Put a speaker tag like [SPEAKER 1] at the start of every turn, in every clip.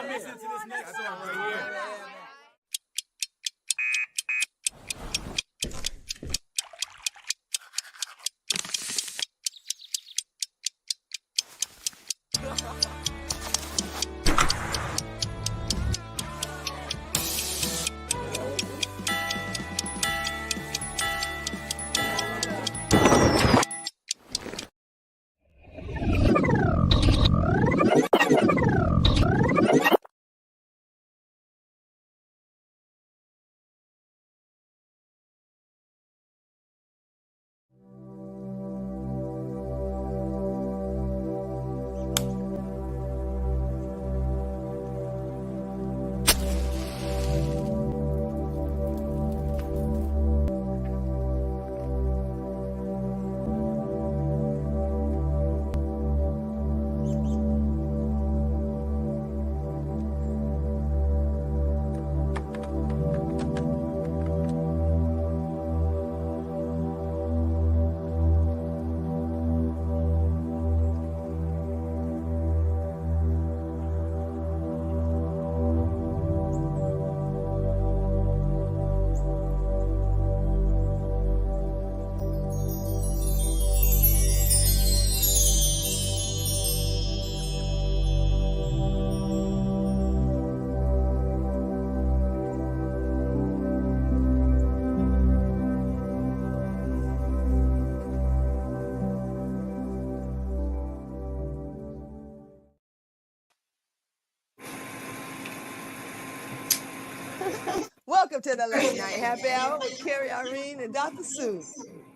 [SPEAKER 1] I'm listening to this next song right here.
[SPEAKER 2] Welcome to the late night happy hour with Carrie Irene and DrSue.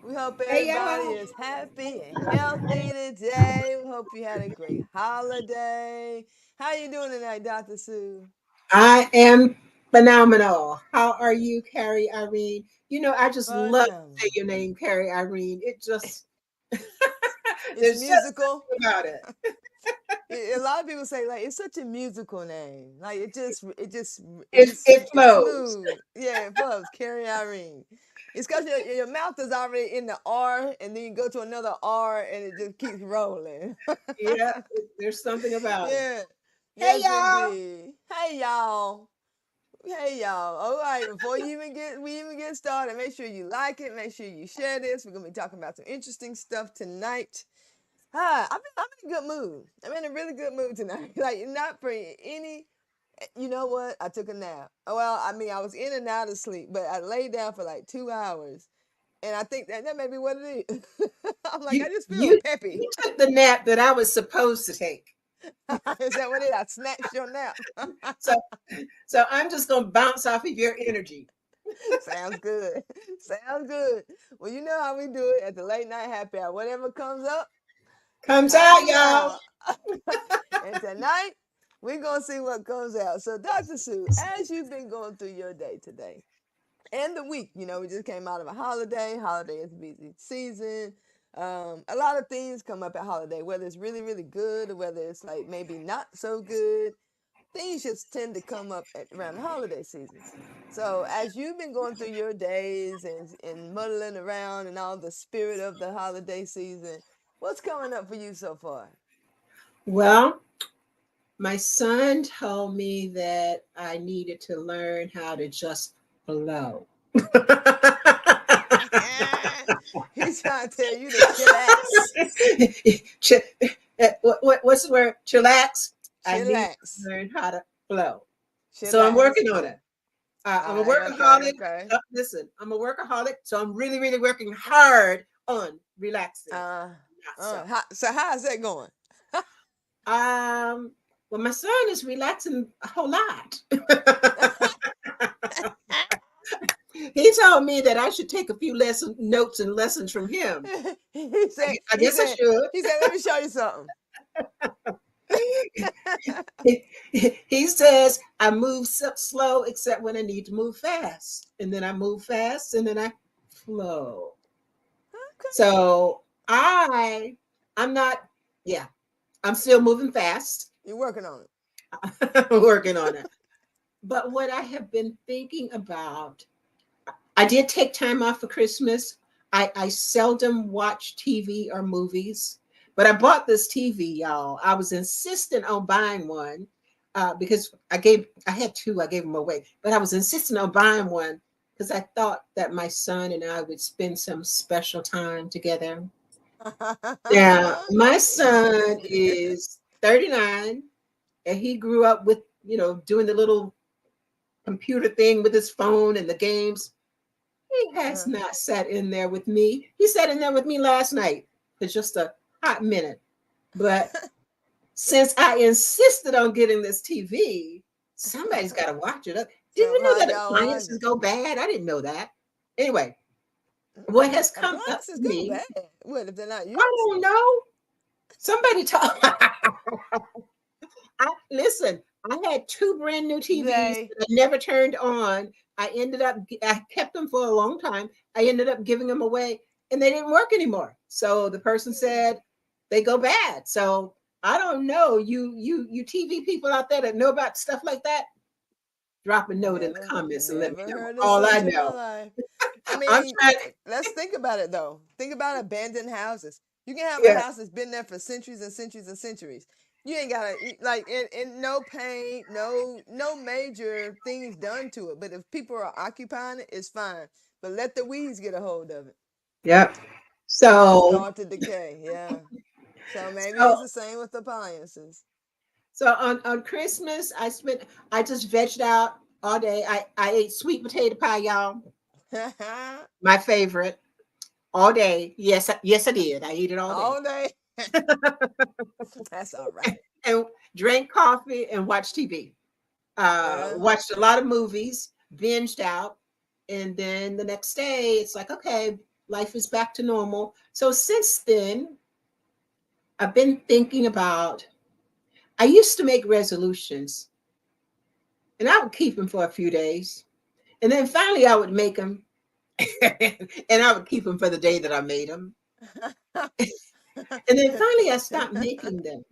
[SPEAKER 2] We hope
[SPEAKER 3] Hey
[SPEAKER 2] everybody
[SPEAKER 3] y'all.
[SPEAKER 2] is happy and healthy today. We hope you had a great holiday. How you doing tonight, DrSue?
[SPEAKER 3] I am phenomenal. How are you, Carrie Irene? You know, I just love to
[SPEAKER 2] Phenomenal.
[SPEAKER 3] say your name, Carrie Irene. It just
[SPEAKER 2] It's
[SPEAKER 3] there's just
[SPEAKER 2] musical.
[SPEAKER 3] something about it.
[SPEAKER 2] A lot of people say like it's such a musical name. Like
[SPEAKER 3] It
[SPEAKER 2] it's
[SPEAKER 3] flows.
[SPEAKER 2] smooth. Yeah, it flows. Carrie Irene. It's because your mouth is already in the R, and then you go to another R, and it just keeps rolling.
[SPEAKER 3] Yeah, there's something about it.
[SPEAKER 2] Yeah.
[SPEAKER 3] Hey
[SPEAKER 2] Yes,
[SPEAKER 3] y'all.
[SPEAKER 2] indeed. Hey y'all. Hey y'all. All right, before we even get started, make sure you like it, make sure you share this. We're gonna be talking about some interesting stuff tonight. I'm in a good mood. I'm in a really good mood tonight. Like not for any you know what? I took a nap. Well, I mean I was in and out of sleep, but I laid down for like 2 hours. And I think that may be what it is. I'm like, I
[SPEAKER 3] You
[SPEAKER 2] just feel
[SPEAKER 3] you
[SPEAKER 2] peppy.
[SPEAKER 3] you took the nap that I was supposed to take.
[SPEAKER 2] Is that what it is? I snatched your nap.
[SPEAKER 3] So so I'm just gonna bounce off of your energy.
[SPEAKER 2] Sounds good. Sounds good. Well, you know how we do it at the late night happy hour. Whatever comes up,
[SPEAKER 3] Comes out,
[SPEAKER 2] comes
[SPEAKER 3] y'all.
[SPEAKER 2] out. And tonight, we're going to see what comes out. So, DrSue, as you've been going through your day today and the week, you know, we just came out of a holiday. Holiday is a busy season. A lot of things come up at holiday, whether it's really, really good or whether it's like maybe not so good. Things just tend to come up around the holiday season. So as you've been going through your days and muddling around and all the spirit of the holiday season, what's coming up for you so far?
[SPEAKER 3] Well, my son told me that I needed to learn how to just flow.
[SPEAKER 2] He's trying to tell you to chillax.
[SPEAKER 3] Ch- what's the word? Chillax. I need to
[SPEAKER 2] Chillax.
[SPEAKER 3] learn how to flow. So I'm
[SPEAKER 2] Chillax.
[SPEAKER 3] working on it.
[SPEAKER 2] All
[SPEAKER 3] I'm a
[SPEAKER 2] right, okay,
[SPEAKER 3] workaholic.
[SPEAKER 2] okay.
[SPEAKER 3] Listen, I'm a workaholic, so I'm really, really working hard on relaxing.
[SPEAKER 2] Uh,
[SPEAKER 3] Not so.
[SPEAKER 2] so how's that going?
[SPEAKER 3] Um, well, my son is relaxing a whole lot. He told me that I should take a few notes and lessons from him.
[SPEAKER 2] he said,
[SPEAKER 3] I
[SPEAKER 2] he
[SPEAKER 3] guess I
[SPEAKER 2] said,
[SPEAKER 3] should.
[SPEAKER 2] he said, let me show you something.
[SPEAKER 3] He says I move slow except when I need to move fast, and then I move fast, and then I flow.
[SPEAKER 2] Okay.
[SPEAKER 3] So I'm not. Yeah, I'm still moving fast.
[SPEAKER 2] You're working on it.
[SPEAKER 3] Working on it. But what I have been thinking about, I did take time off for Christmas. I seldom watch TV or movies, but I bought this TV, y'all. I was insistent on buying one. because I had two, I gave them away, but I was insisting on buying one because I thought that my son and I would spend some special time together. Now, my son is 39 and he grew up with, doing the little computer thing with his phone and the games. He has not sat in there with me. He sat in there with me last night for just a hot minute. But since I insisted on getting this TV, somebody's got to watch it. Did
[SPEAKER 2] So
[SPEAKER 3] you know
[SPEAKER 2] how
[SPEAKER 3] that
[SPEAKER 2] y'all watch
[SPEAKER 3] appliances
[SPEAKER 2] it?
[SPEAKER 3] go bad? I didn't know that. Anyway, what has come up
[SPEAKER 2] Appliances
[SPEAKER 3] for
[SPEAKER 2] go
[SPEAKER 3] me,
[SPEAKER 2] bad. What if they're not used?
[SPEAKER 3] I don't know. Somebody talk. Listen, I had two brand new TVs
[SPEAKER 2] They
[SPEAKER 3] that I never turned on. I kept them for a long time. I ended up giving them away and they didn't work anymore. So the person said they go bad. So I don't know. You TV people out there that know about stuff like that, drop a note in the comments and let me
[SPEAKER 2] never
[SPEAKER 3] know.
[SPEAKER 2] heard of
[SPEAKER 3] All I
[SPEAKER 2] such in my
[SPEAKER 3] know.
[SPEAKER 2] life. I
[SPEAKER 3] I'm
[SPEAKER 2] mean,
[SPEAKER 3] trying.
[SPEAKER 2] let's think about it though. Think about abandoned houses. You can have a
[SPEAKER 3] Yeah.
[SPEAKER 2] house that's been there for centuries and centuries and centuries. You ain't gotta like in no paint, no major things done to it. But if people are occupying it, it's fine. But let the weeds get a hold of it.
[SPEAKER 3] Yep.
[SPEAKER 2] And it'll
[SPEAKER 3] So
[SPEAKER 2] start to decay. Yeah. So maybe
[SPEAKER 3] so
[SPEAKER 2] it's the same with appliances.
[SPEAKER 3] So on Christmas, I just vegged out all day. I ate sweet potato pie, y'all. My favorite, all day. Yes, I did. I ate it all day.
[SPEAKER 2] All day. That's all right.
[SPEAKER 3] And drank coffee and watched TV.
[SPEAKER 2] Yeah.
[SPEAKER 3] Watched a lot of movies, binged out, and then the next day it's like, okay, life is back to normal. So since then, I've been thinking about. I used to make resolutions, and I would keep them for a few days. And then finally, I would make them, and I would keep them for the day that I made them. And then finally, I stopped making them.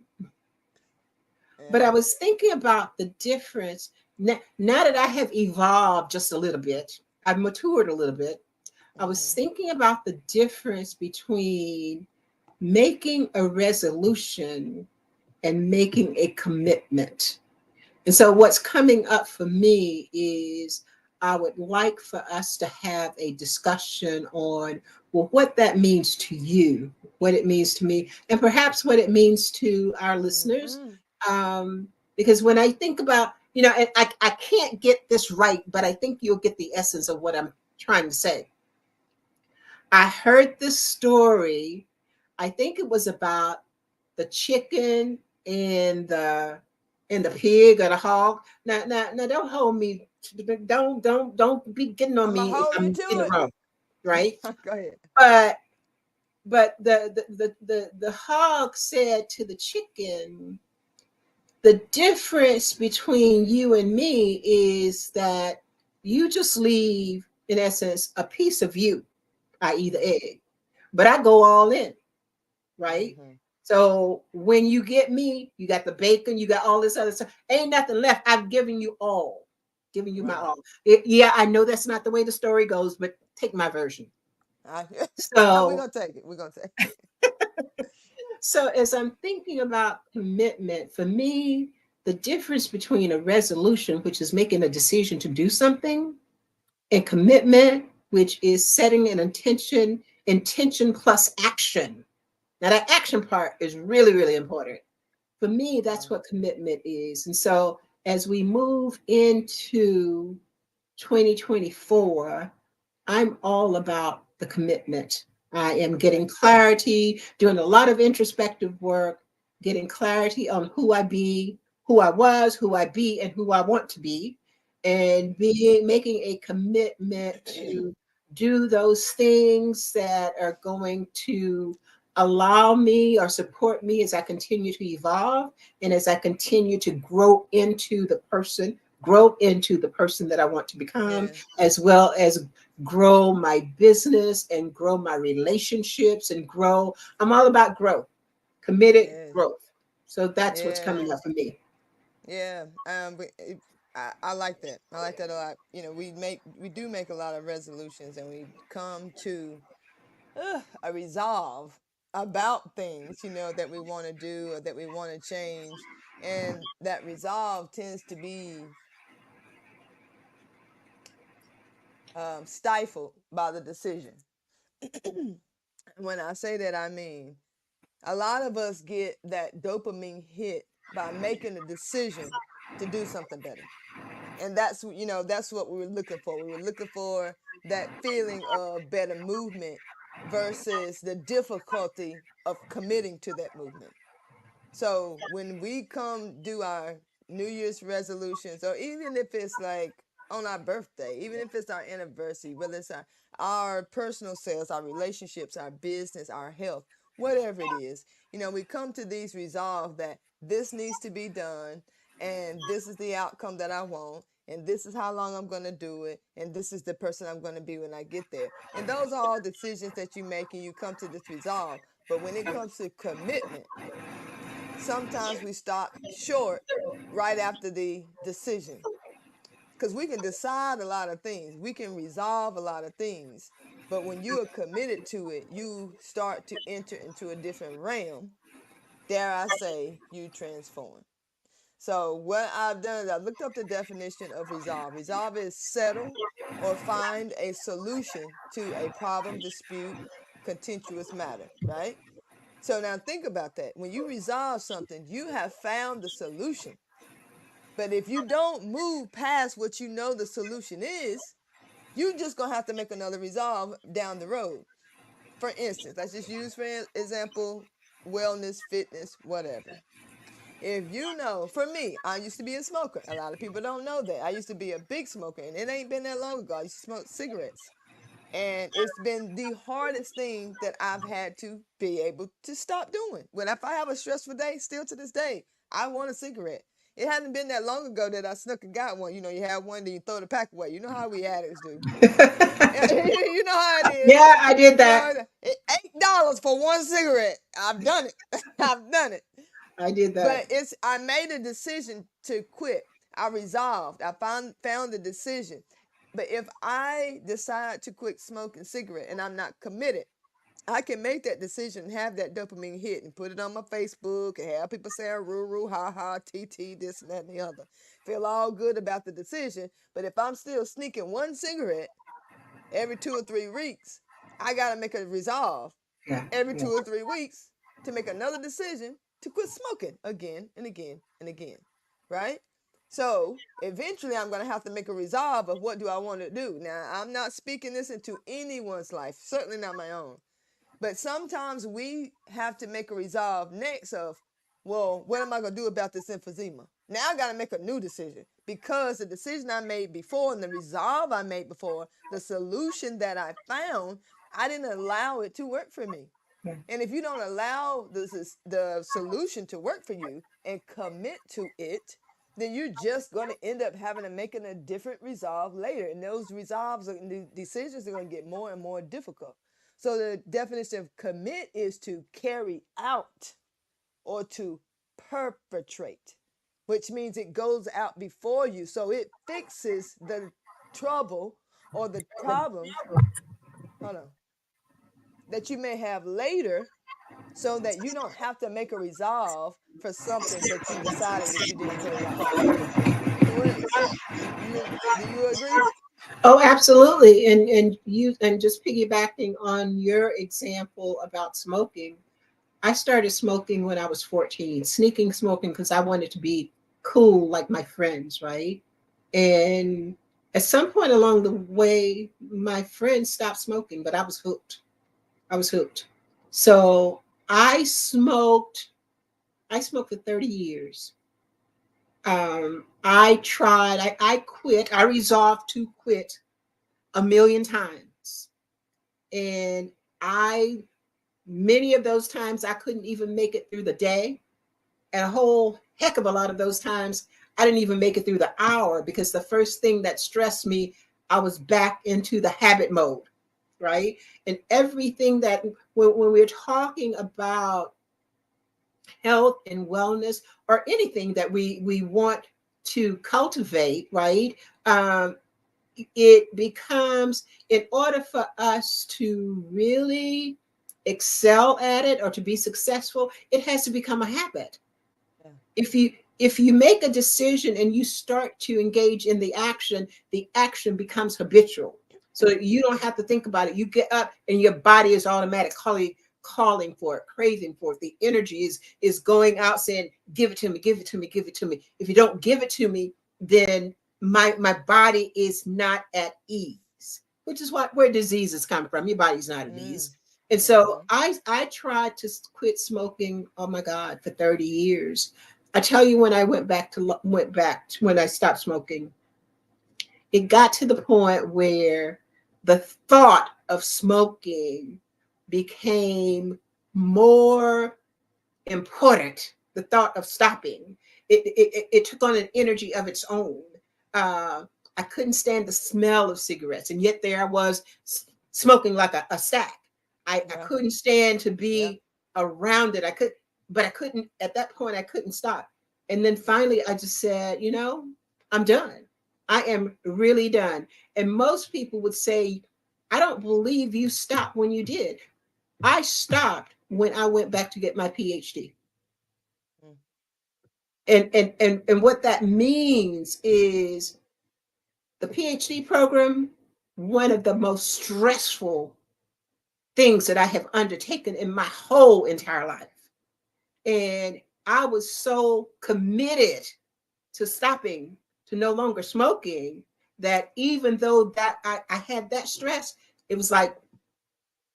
[SPEAKER 3] But I
[SPEAKER 2] Yeah.
[SPEAKER 3] was thinking about the difference. Now that I have evolved just a little bit, I've matured a little bit. I was
[SPEAKER 2] Mhm.
[SPEAKER 3] thinking about the difference between making a resolution and making a commitment. And so, what's coming up for me is I would like for us to have a discussion on, well, what that means to you, what it means to me, and perhaps what it means to our listeners.
[SPEAKER 2] Mhm.
[SPEAKER 3] Because when I think about, and I can't get this right, but I think you'll get the essence of what I'm trying to say. I heard this story, I think it was about the chicken and the pig or the hog. Now, don't hold me. Don't be getting on
[SPEAKER 2] I'm gonna
[SPEAKER 3] me if
[SPEAKER 2] hold you
[SPEAKER 3] I'm in the
[SPEAKER 2] to
[SPEAKER 3] wrong, right?
[SPEAKER 2] it. Go ahead.
[SPEAKER 3] But the hog said to the chicken, the difference between you and me is that you just leave, in essence, a piece of you, i.e., the egg, but I go all in, right?
[SPEAKER 2] Mhm.
[SPEAKER 3] So when you get me, you got the bacon, you got all this other stuff. Ain't nothing left. I've given you all, giving you my
[SPEAKER 2] Right.
[SPEAKER 3] all. Yeah, I know that's not the way the story goes, but take my version.
[SPEAKER 2] I, we're
[SPEAKER 3] So,
[SPEAKER 2] gonna take it. We're gonna take it.
[SPEAKER 3] so as I'm thinking about commitment, for me, the difference between a resolution, which is making a decision to do something, and commitment, which is setting an intention plus action. Now, that action part is really, really important. For me, that's
[SPEAKER 2] Right.
[SPEAKER 3] what commitment is. And so as we move into 2024, I'm all about the commitment. I am getting
[SPEAKER 2] Okay.
[SPEAKER 3] clarity, doing a lot of introspective work, getting clarity on who I be, who I was, who I be, and who I want to be, and making a commitment to do those things that are going to allow me or support me as I continue to evolve and as I continue to grow into the person that I want to become,
[SPEAKER 2] Yeah.
[SPEAKER 3] as well as grow my business and grow my relationships and grow. I'm all about growth, committed
[SPEAKER 2] Yeah.
[SPEAKER 3] growth. So that's what's
[SPEAKER 2] Yeah.
[SPEAKER 3] coming up for me.
[SPEAKER 2] Yeah. I like that. I like that a lot. We do make a lot of resolutions, and we come to a resolve about things, that we want to do or that we want to change. And that resolve tends to be stifled by the decision. When I say that, I mean a lot of us get that dopamine hit by making a decision to do something better. And that's, that's what we were looking for. We were looking for that feeling of better movement versus the difficulty of committing to that movement. So when we come do our New Year's resolutions, or even if it's like on our birthday, even if it's our anniversary, whether it's our personal sales, our relationships, our business, our health, whatever it is, we come to these resolve that this needs to be done, and this is the outcome that I want, and this is how long I'm going to do it, and this is the person I'm going to be when I get there. And those are all decisions that you make, and you come to this resolve. But when it comes to commitment, sometimes we stop short right after the decision, because we can decide a lot of things, we can resolve a lot of things, but when you are committed to it, you start to enter into a different realm. Dare I say, you transform. So what I've done is I've looked up the definition of resolve. Resolve is settle or find a solution to a problem, dispute, contentious matter, right? So now think about that. When you resolve something, you have found the solution. But if you don't move past what you know the solution is, you just going to have to make another resolve down the road. For instance, let's just use for example, wellness, fitness, whatever. If you know, for me, I used to be a smoker. A lot of people don't know that. I used to be a big smoker, and it ain't been that long ago. I used to smoke cigarettes. And it's been the hardest thing that I've had to be able to stop doing. When if I have a stressful day, still to this day, I want a cigarette. It hasn't been that long ago that I snuck and got one. You have one, then you throw the pack away. You know how we addicts do. You know how it is.
[SPEAKER 3] Yeah, I did that.
[SPEAKER 2] $8 for one cigarette. I've done it. I've done it.
[SPEAKER 3] I did that.
[SPEAKER 2] But I made a decision to quit. I resolved. I found the decision. But if I decide to quit smoking cigarette and I'm not committed, I can make that decision and have that dopamine hit and put it on my Facebook and have people saying roo, ha ha, TT, this and that and the other. Feel all good about the decision. But if I'm still sneaking one cigarette every 2 or 3 weeks, I got to make a resolve every 2 or 3 weeks to make another decision to quit smoking again and again and again, right? So eventually I'm going to have to make a resolve of what do I want to do. Now, I'm not speaking this into anyone's life, certainly not my own. But sometimes we have to make a resolve next of, well, what am I going to do about this emphysema? Now I got to make a new decision, because the decision I made before and the resolve I made before, the solution that I found, I didn't allow it to work for me. And if you don't allow the solution to work for you and commit to it, then you're just going to end up having to make a different resolve later. And those resolves and the decisions are going to get more and more difficult. So the definition of commit is to carry out or to perpetrate, which means it goes out before you. So it fixes the trouble or the problems, that you may have later, so that you don't have to make a resolve for something that you decided that you didn't carry out. Do you agree?
[SPEAKER 3] Oh, absolutely. And just piggybacking on your example about smoking, I started smoking when I was 14, sneaking smoking because I wanted to be cool like my friends, right? And at some point along the way, my friends stopped smoking, but I was hooked. I was hooked. So I smoked for 30 years. I quit, I resolved to quit a million times. And many of those times I couldn't even make it through the day. And a whole heck of a lot of those times I didn't even make it through the hour, because the first thing that stressed me, I was back into the habit mode, right? And everything that, when we're talking about health and wellness, or anything that we want to cultivate, right? It becomes, in order for us to really excel at it or to be successful, it has to become a habit.
[SPEAKER 2] Yeah.
[SPEAKER 3] If you if you make a decision and you start to engage in the action becomes habitual. So you don't have to think about it. You get up and your body is automatically calling for it, craving for it. The energy is going out saying, give it to me, give it to me, give it to me. If you don't give it to me, then my body is not at ease, which is where disease is coming from. Your body's not at ease. And so I tried to quit smoking, oh my God, for 30 years. I tell you, when I went back when I stopped smoking, it got to the point where the thought of smoking became more important. The thought of stopping, it took on an energy of its own. I couldn't stand the smell of cigarettes, and yet there I was smoking like a sack. I couldn't stand to be around it. But I couldn't, at that point, I couldn't stop. And then finally, I just said, I'm done. I am really done. And most people would say, I don't believe you stopped when you did. I stopped when I went back to get my PhD. And what that means is the PhD program, one of the most stressful things that I have undertaken in my whole entire life. And I was so committed to stopping, to no longer smoking, that even though that I had that stress, it was like,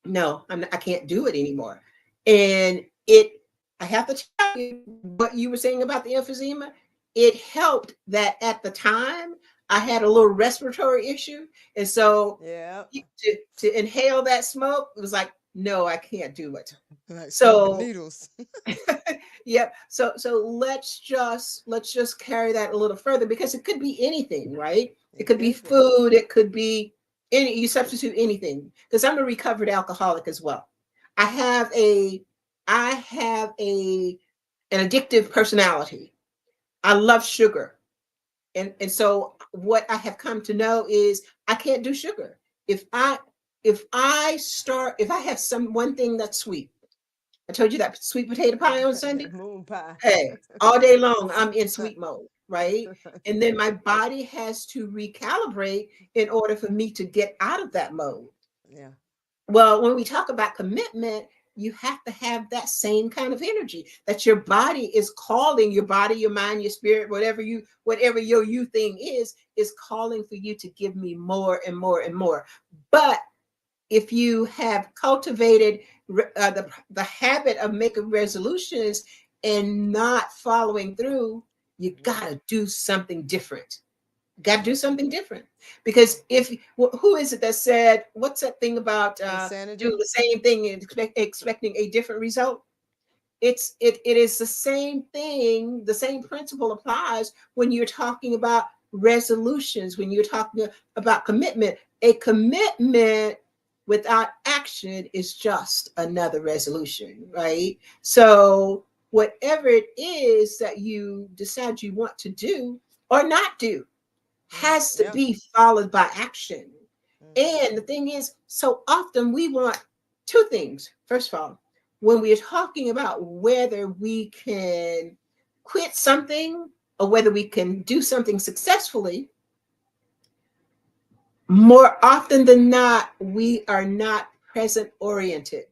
[SPEAKER 3] no, I can't do it anymore. And I have to tell you what you were saying about the emphysema. It helped that at the time I had a little respiratory issue. And so to inhale that smoke, it was like, no, I can't do it.
[SPEAKER 2] Like
[SPEAKER 3] so
[SPEAKER 2] needles.
[SPEAKER 3] Yep. So let's just carry that a little further, because it could be anything, right? It could be food. It could be you substitute anything. Because I'm a recovered alcoholic as well. I have an addictive personality. I love sugar. And so what I have come to know is I can't do sugar. If I have one thing that's sweet, I told you that sweet potato pie on Sunday.
[SPEAKER 2] Moon pie.
[SPEAKER 3] Hey, all day long, I'm in sweet mode, right? And then my body has to recalibrate in order for me to get out of that mode.
[SPEAKER 2] Yeah.
[SPEAKER 3] Well, when we talk about commitment, you have to have that same kind of energy that your body is calling, your body, your mind, your spirit, whatever your you thing is calling for you to give me more and more and more. But if you have cultivated the habit of making resolutions and not following through, you gotta do something different. Got to do something different, because who is it that said, what's that thing about doing the same thing and expecting a different result? It is the same thing. The same principle applies when you're talking about resolutions, when you're talking about commitment. A commitment without action is just another resolution, right? So whatever it is that you decide you want to do or not do has to be followed by action. And the thing is, so often we want two things. First of all, when we're talking about whether we can quit something or whether we can do something successfully, more often than not, we are not present oriented.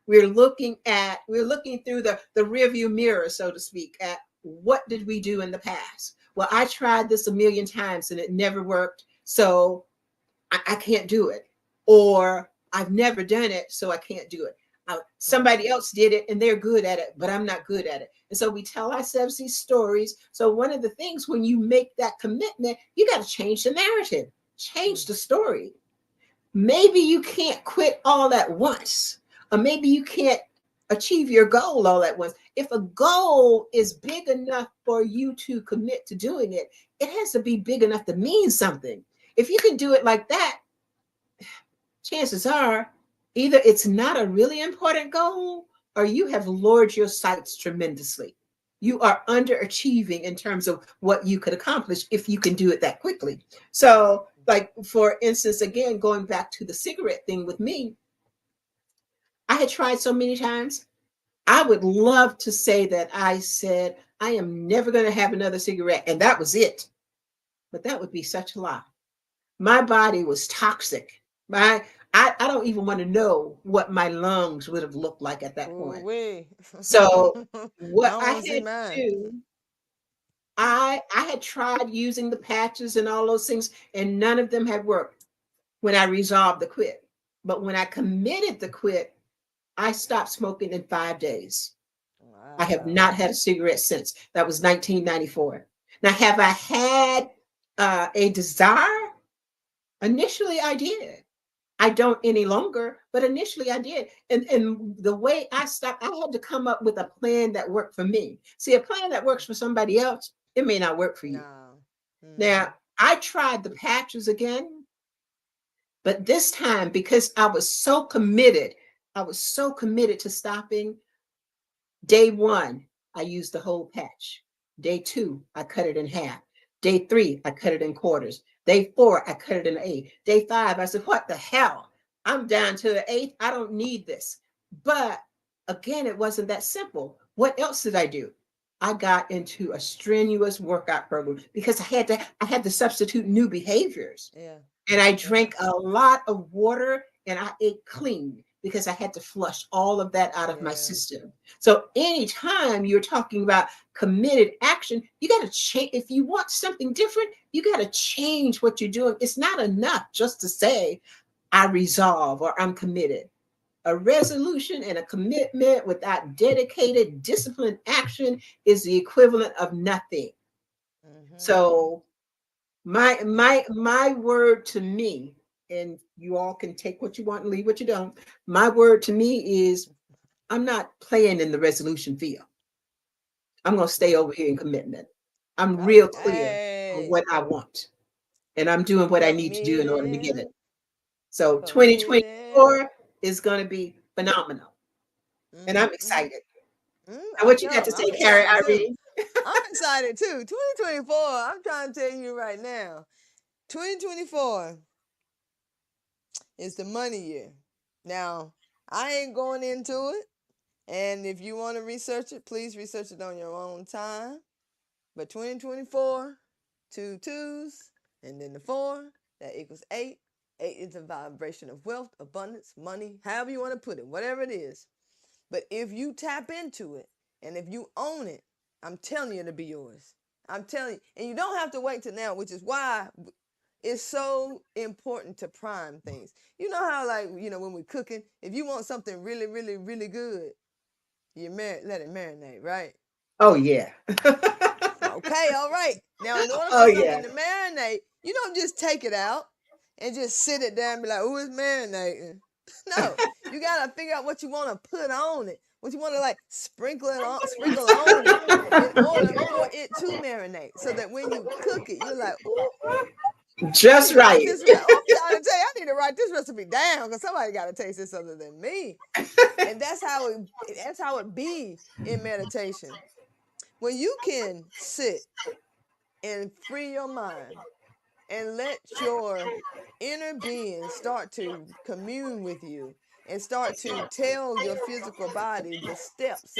[SPEAKER 3] We're looking through the rearview mirror, so to speak, at what did we do in the past? Well, I tried this a million times and it never worked, so I can't do it. Or I've never done it, so I can't do it. Somebody else did it and they're good at it, but I'm not good at it. And so we tell ourselves these stories. So one of the things, when you make that commitment, you got to change the narrative, change the story. Maybe you can't quit all at once, or maybe you can't achieve your goal all at once. If a goal is big enough for you to commit to doing it, it has to be big enough to mean something. If you can do it like that, chances are either it's not a really important goal or you have lowered your sights tremendously. You are underachieving in terms of what you could accomplish if you can do it that quickly. So, like, for instance, again, going back to the cigarette thing with me, I had tried so many times. I would love to say that I said, I am never going to have another cigarette. And that was it. But that would be such a lie. My body was toxic. I don't even want to know what my lungs would have looked like at that
[SPEAKER 2] Ooh
[SPEAKER 3] point.
[SPEAKER 2] wee.
[SPEAKER 3] So
[SPEAKER 2] I
[SPEAKER 3] what
[SPEAKER 2] don't
[SPEAKER 3] I
[SPEAKER 2] want to see
[SPEAKER 3] had to
[SPEAKER 2] mine.
[SPEAKER 3] do, I had tried using the patches and all those things, and none of them had worked when I resolved the quit. But when I committed the quit, I stopped smoking in 5 days. I have
[SPEAKER 2] Wow.
[SPEAKER 3] not had a cigarette since. That was 1994. Now, have I had a desire? Initially, I did. I don't any longer, but initially I did. And the way I stopped, I had to come up with a plan that worked for me. See, a plan that works for somebody else, it may not work for you.
[SPEAKER 2] No. Mm-hmm.
[SPEAKER 3] Now, I tried the patches again, but this time because I was so committed to stopping. Day one, I used the whole patch. Day two, I cut it in half. Day three, I cut it in quarters. Day four, I cut it in eight. Day five, I said, what the hell? I'm down to the eighth. I don't need this. But again, it wasn't that simple. What else did I do? I got into a strenuous workout program because I had to substitute new behaviors.
[SPEAKER 2] Yeah.
[SPEAKER 3] And I
[SPEAKER 2] Yeah.
[SPEAKER 3] drank a lot of water and I ate clean because I had to flush all of that out of my
[SPEAKER 2] Yeah.
[SPEAKER 3] system. So anytime you're talking about committed action, you got to change. If you want something different, you got to change what you're doing. It's not enough just to say, I resolve or I'm committed. A resolution and a commitment without dedicated, disciplined action is the equivalent of nothing.
[SPEAKER 2] Mm-hmm.
[SPEAKER 3] So my word to me, and you all can take what you want and leave what you don't. My word to me is I'm not playing in the resolution field. I'm going to stay over here in commitment. I'm real clear on
[SPEAKER 2] Hey.
[SPEAKER 3] what I want, and I'm doing what I need to do in order to get
[SPEAKER 2] Committed.
[SPEAKER 3] it. So
[SPEAKER 2] Committed.
[SPEAKER 3] 2024 is going to be phenomenal, and I'm
[SPEAKER 2] Mm-hmm.
[SPEAKER 3] excited. Now, what you got to
[SPEAKER 2] I'm
[SPEAKER 3] say, Carrie
[SPEAKER 2] excited too.
[SPEAKER 3] Irene?
[SPEAKER 2] I'm excited too. 2024. I'm trying to tell you right now. 2024 is the money year. Now, I ain't going into it. And if you want to research it, please research it on your own time. But 2024, two twos, and then the four, that equals eight. Eight is the vibration of wealth, abundance, money, however you want to put it, whatever it is. But if you tap into it and if you own it, I'm telling you it'll be yours. I'm telling you. And you don't have to wait till now, which is why it's so important to prime things. You know how, like, when we're cooking, if you want something really, really, really good, let it marinate, right?
[SPEAKER 3] Oh yeah.
[SPEAKER 2] Okay, all right. Now, in order
[SPEAKER 3] Oh
[SPEAKER 2] for
[SPEAKER 3] yeah.
[SPEAKER 2] something to marinate, you don't just take it out and just sit it down and be like, "Oh, it's marinating." No, you gotta figure out what you want to put on it, what you want to like sprinkle on it, in order for it to marinate, so that when you cook it, you're like, "Ooh, I need
[SPEAKER 3] Just
[SPEAKER 2] to write
[SPEAKER 3] right.
[SPEAKER 2] this. I'm trying to tell you, I need to write this recipe down because somebody got to taste this other than me." And that's how it be in meditation. When you can sit and free your mind and let your inner being start to commune with you and start to tell your physical body the steps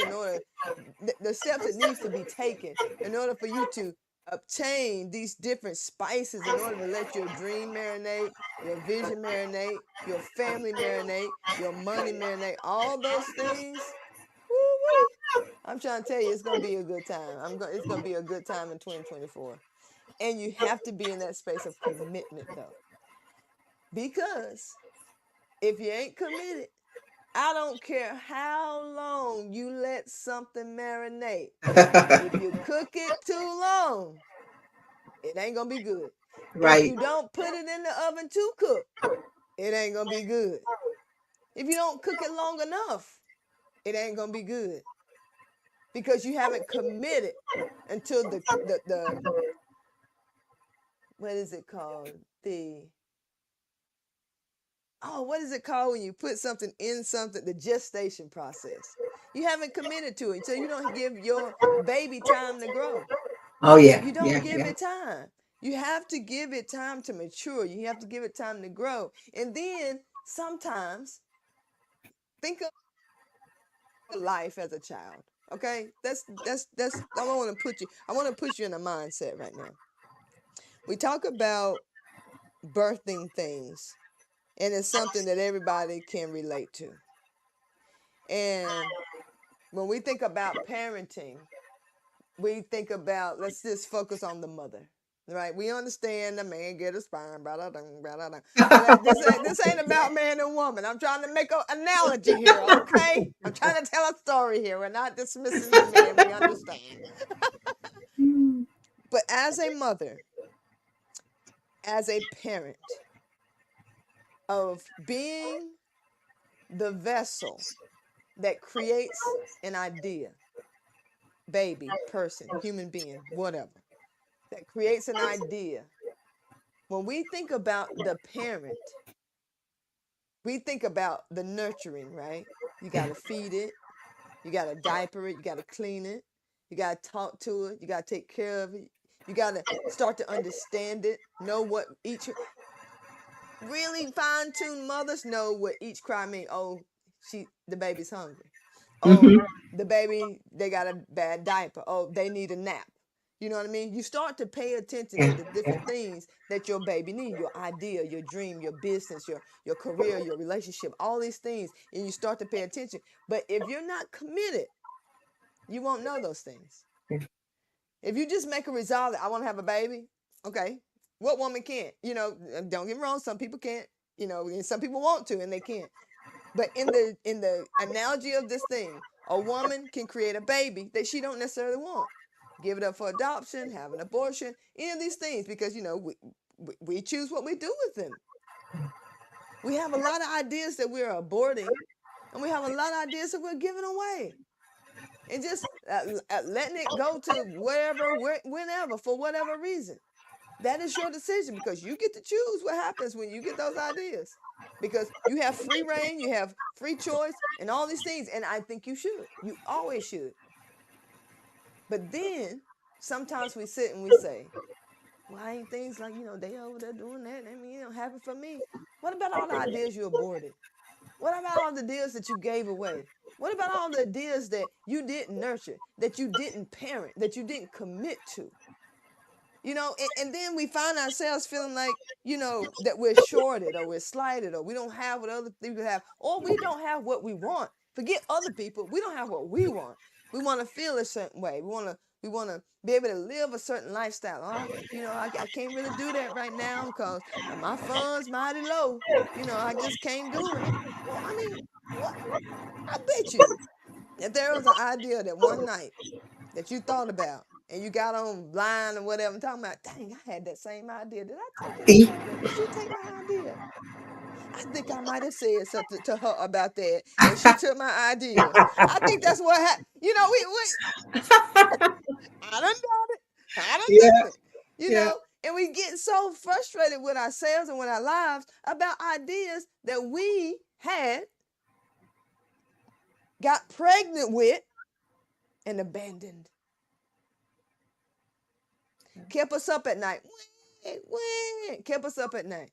[SPEAKER 2] the steps that needs to be taken in order for you to obtain these different spices in order to let your dream marinate, your vision marinate, your family marinate, your money marinate, all those things. Woo-wee. I'm trying to tell you, it's gonna be a good time. It's gonna be a good time in 2024. And you have to be in that space of commitment though. Because if you ain't committed, I don't care how long you let something marinate. If you cook it too long, it ain't gonna be good. If
[SPEAKER 3] Right.
[SPEAKER 2] you don't put it in the oven to cook, it ain't gonna be good. If you don't cook it long enough, it ain't gonna be good. Because you haven't committed until the what is it called? What is it called when you put something in something? The gestation process. You haven't committed to it, so you don't give your baby time to grow.
[SPEAKER 3] Oh yeah.
[SPEAKER 2] You don't
[SPEAKER 3] Yeah.
[SPEAKER 2] give
[SPEAKER 3] Yeah.
[SPEAKER 2] it time. You have to give it time to mature. You have to give it time to grow. And then sometimes think of life as a child. Okay, that's I want to put you in a mindset right now. We talk about birthing things, and it's something that everybody can relate to. And when we think about parenting, we think about, let's just focus on the mother, right? We understand the man get a spine, blah, blah, blah, blah, blah. But this ain't about man and woman. I'm trying to make an analogy here, okay? I'm trying to tell a story here. We're not dismissing the man. We understand. But as a mother, as a parent, of being the vessel that creates an idea, baby, person, human being, whatever, that creates an idea. When we think about the parent, we think about the nurturing, right? You got to feed it, you got to diaper it, you got to clean it, you got to talk to it, you got to take care of it, you got to start to understand it, know what each, really fine-tuned mothers know what each cry means. Oh, the baby's hungry. Oh, the baby, they got a bad diaper. Oh, they need a nap. You know what I mean? You start to pay attention to the different things that your baby needs, your idea, your dream, your business, your career, your relationship, all these things, and you start to pay attention. But if you're not committed, you won't know those things. If you just make a resolve that I want to have a baby, okay, what woman can't? You know, don't get me wrong, some people can't, you know, and some people want to and they can't. But in the analogy of this thing, a woman can create a baby that she don't necessarily want. Give it up for adoption, have an abortion, any of these things, because, you know, we choose what we do with them. We have a lot of ideas that we're aborting, and we have a lot of ideas that we're giving away. And just letting it go to wherever, whenever, for whatever reason. That is your decision, because you get to choose what happens when you get those ideas. Because you have free reign, you have free choice, and all these things. And I think you should. You always should. But then sometimes we sit and we say, why ain't things like, you know, they over there doing that? I mean, it don't happen for me. What about all the ideas you aborted? What about all the ideas that you gave away? What about all the ideas that you didn't nurture, that you didn't parent, that you didn't commit to? You know, and then we find ourselves feeling like, you know, that we're shorted or we're slighted or we don't have what other people have, or we don't have what we want. Forget other people. We don't have what we want. We want to feel a certain way. We want to be able to live a certain lifestyle. You know, I can't really do that right now because my funds mighty low. You know, I just can't do it. Well, I mean, what? I bet you that there was an idea that one night that you thought about and you got online or whatever and talking about, dang, I had that same idea. Did I take that idea? Did she take my idea? I think I might have said something to her about that, and she took my idea. I think that's what happened. You know, I done done it. I done
[SPEAKER 3] Yeah,
[SPEAKER 2] done it. You
[SPEAKER 3] yeah.
[SPEAKER 2] know, and we get so frustrated with ourselves and with our lives about ideas that we had, got pregnant with, and abandoned. Kept us up at night. Kept us up at night.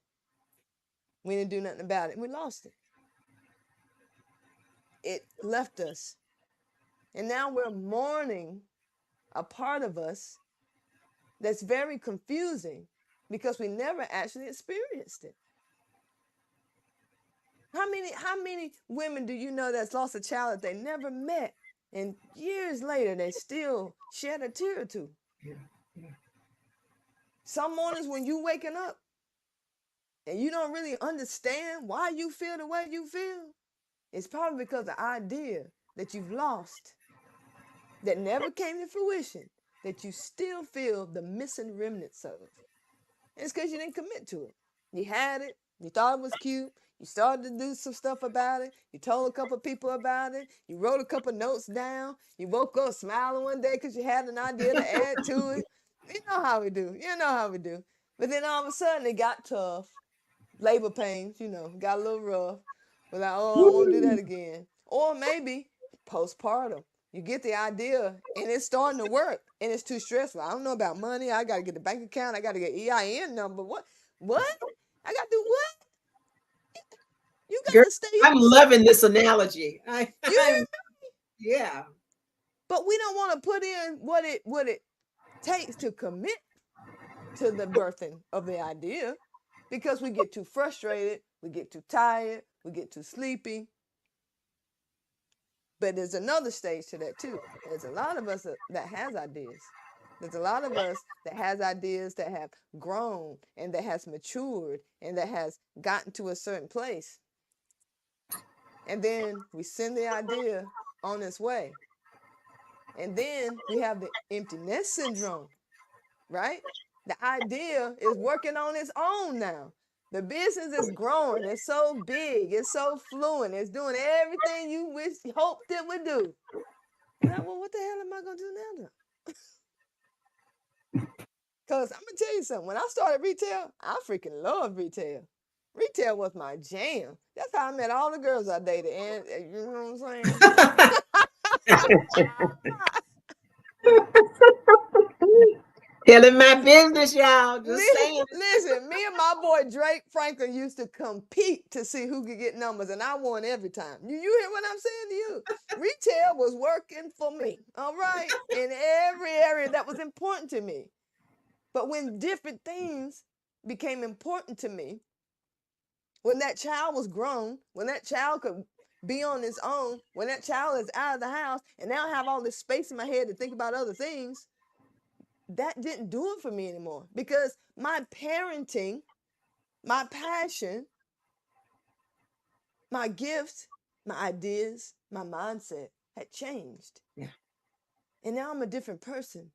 [SPEAKER 2] We didn't do nothing about it. We lost it. It left us. And now we're mourning a part of us that's very confusing because we never actually experienced it. How many women do you know that's lost a child that they never met, and years later they still shed a tear or two?
[SPEAKER 3] Yeah, yeah.
[SPEAKER 2] Some mornings when you waking up and you don't really understand why you feel the way you feel, it's probably because the idea that you've lost, that never came to fruition, that you still feel the missing remnants of. And it's because you didn't commit to it. You had it, you thought it was cute, you started to do some stuff about it, you told a couple people about it, you wrote a couple notes down, you woke up smiling one day because you had an idea to add to it. You know how we do. You know how we do. But then all of a sudden it got tough. Labor pains, you know, got a little rough. We're like, oh, I won't do that again. Or maybe postpartum. You get the idea and it's starting to work and it's too stressful. I don't know about money. I got to get the bank account. I got to get EIN number. What? I got to do what? You got
[SPEAKER 3] Girl,
[SPEAKER 2] to stay.
[SPEAKER 3] I'm loving this analogy.
[SPEAKER 2] You hear me?
[SPEAKER 3] Yeah.
[SPEAKER 2] But we don't want to put in what it takes to commit to the birthing of the idea, because we get too frustrated, we get too tired, we get too sleepy. But there's another stage to that too. There's a lot of us that has ideas. There's a lot of us that has ideas that have grown and that has matured and that has gotten to a certain place. And then we send the idea on its way. And then we have the empty nest syndrome, right? The idea is working on its own now. The business is growing. It's so big. It's so fluent. It's doing everything you hoped it would do. And I, well, what the hell am I going to do now, though? Because I'm going to tell you something. When I started retail, I freaking loved retail. Retail was my jam. That's how I met all the girls I dated. And you know what I'm saying?
[SPEAKER 3] Telling my business, y'all. Just saying.
[SPEAKER 2] Listen, me and my boy Drake Franklin used to compete to see who could get numbers, and I won every time. You hear what I'm saying to you? Retail was working for me, all right, in every area that was important to me. But when different things became important to me, when that child was grown, when that child could be on his own, when that child is out of the house, and now I have all this space in my head to think about other things, that didn't do it for me anymore, because my parenting, my passion, my gifts, my ideas, my mindset had changed.
[SPEAKER 3] Yeah.
[SPEAKER 2] And now I'm a different person.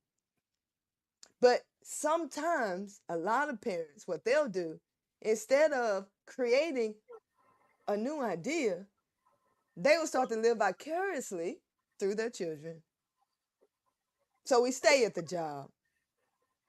[SPEAKER 2] But sometimes a lot of parents, what they'll do, instead of creating a new idea, they will start to live vicariously through their children. So we stay at the job.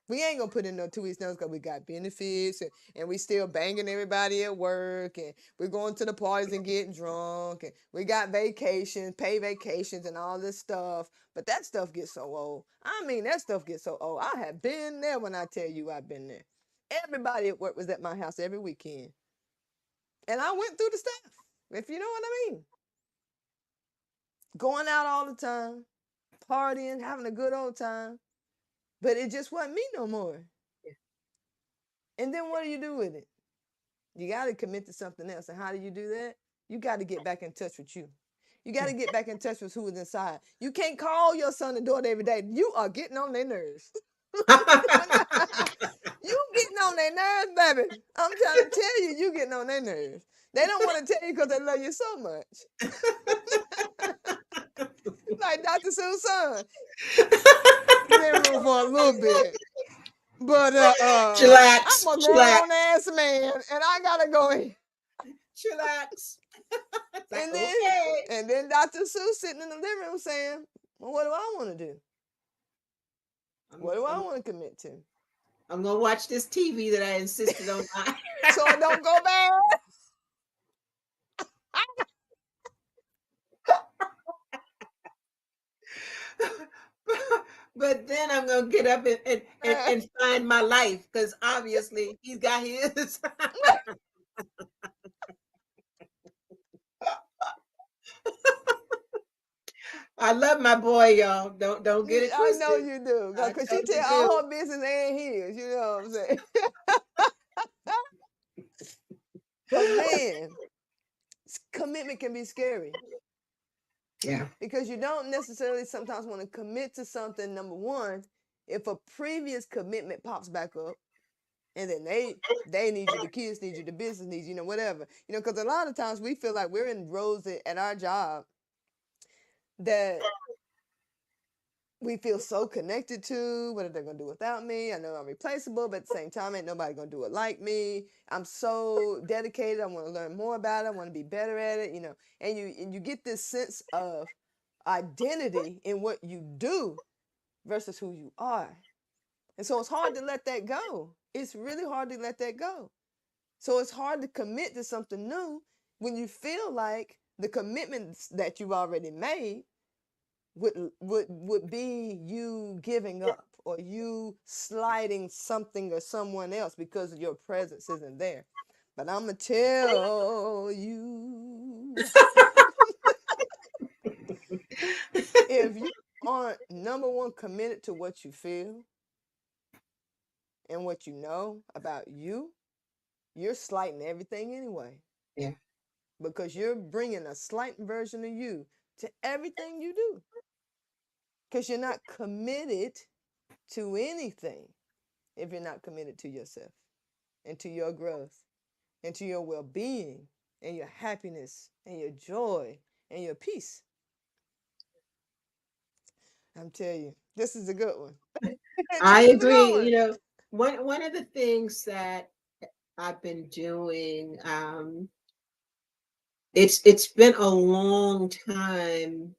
[SPEAKER 2] We ain't gonna put in no 2 weeks notice because we got benefits and we still banging everybody at work, and we're going to the parties and getting drunk, and we got vacations, pay vacations and all this stuff. But that stuff gets so old. I mean, that stuff gets so old. I have been there when I tell you I've been there. Everybody at work was at my house every weekend. And I went through the stuff, if you know what I mean. Going out all the time, partying, having a good old time. But it just wasn't me no more.
[SPEAKER 3] Yeah.
[SPEAKER 2] And then what do you do with it? You got to commit to something else. And how do you do that? You got to get back in touch with you. You got to get back in touch with who is inside. You can't call your son and daughter every day. You are getting on their nerves. You getting on their nerves, baby. I'm trying to tell you, you getting on their nerves. They don't want to tell you because they love you so much. Like Dr. Sue's son. Get in the room for a little bit. But
[SPEAKER 3] Chillax.
[SPEAKER 2] I'm a grown-ass man, and I got to go in.
[SPEAKER 3] Chillax.
[SPEAKER 2] And
[SPEAKER 3] Like,
[SPEAKER 2] then,
[SPEAKER 3] okay.
[SPEAKER 2] and then Dr. Sue sitting in the living room saying, well, what do I want to do? What do I want to commit to?
[SPEAKER 3] I'm going to watch this TV that I insisted on.
[SPEAKER 2] So I don't go bad.
[SPEAKER 3] But then I'm going to get up and find my life, because obviously he's got his. I love my boy, y'all. Don't get it twisted.
[SPEAKER 2] I know you do, because she tell all her business and his. You know what I'm saying? But man, commitment can be scary.
[SPEAKER 3] Yeah.
[SPEAKER 2] Because you don't necessarily sometimes want to commit to something, number one, if a previous commitment pops back up, and then they need you, the kids need you, the business needs you, whatever. Because a lot of times we feel like we're in roles at our job that we feel so connected to. What are they going to do without me? I know I'm replaceable, but at the same time, ain't nobody going to do it like me. I'm so dedicated. I want to learn more about it. I want to be better at it, And you get this sense of identity in what you do versus who you are. And so it's hard to let that go. It's really hard to let that go. So it's hard to commit to something new when you feel like the commitments that you've already made would be you giving up or you sliding something or someone else because your presence isn't there. But I'm going to tell you. If you aren't number one committed to what you feel and what you know about you, you're slighting everything anyway.
[SPEAKER 3] Yeah.
[SPEAKER 2] Because you're bringing a slight version of you to everything you do. Because you're not committed to anything if you're not committed to yourself and to your growth and to your well-being and your happiness and your joy and your peace. I'm telling you, this is a good one.
[SPEAKER 3] I
[SPEAKER 2] This is a good
[SPEAKER 3] agree.
[SPEAKER 2] one.
[SPEAKER 3] One of the things that I've been doing, it's been a long time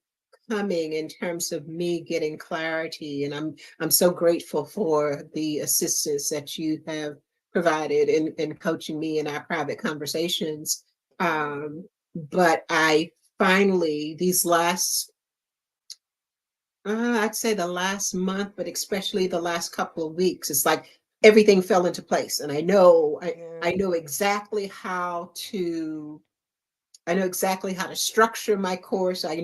[SPEAKER 3] coming in terms of me getting clarity, and I'm so grateful for the assistance that you have provided in coaching me in our private conversations. But I finally, these last, I'd say the last month, but especially the last couple of weeks, it's like everything fell into place, and I know exactly how to structure my course. I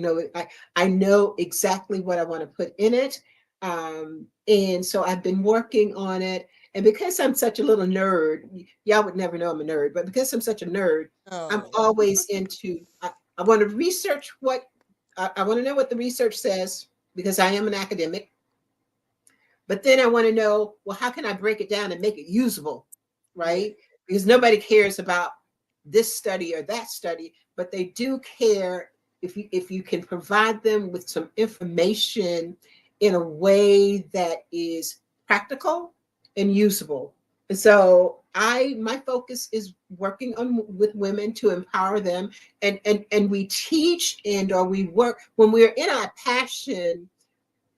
[SPEAKER 3] know exactly what I want to put in it. And so I've been working on it. And because I'm such a little nerd, y'all would never know I'm a nerd, but because I'm such a nerd, I'm
[SPEAKER 2] Oh.
[SPEAKER 3] always into, I want to research I want to know what the research says because I am an academic. But then I want to know, well, how can I break it down and make it usable,
[SPEAKER 2] Yeah.
[SPEAKER 3] right? Because nobody cares about this study or that study, but they do care if you can provide them with some information in a way that is practical and usable. And so my focus is working on with women to empower them, and we teach and or we work when we're in our passion.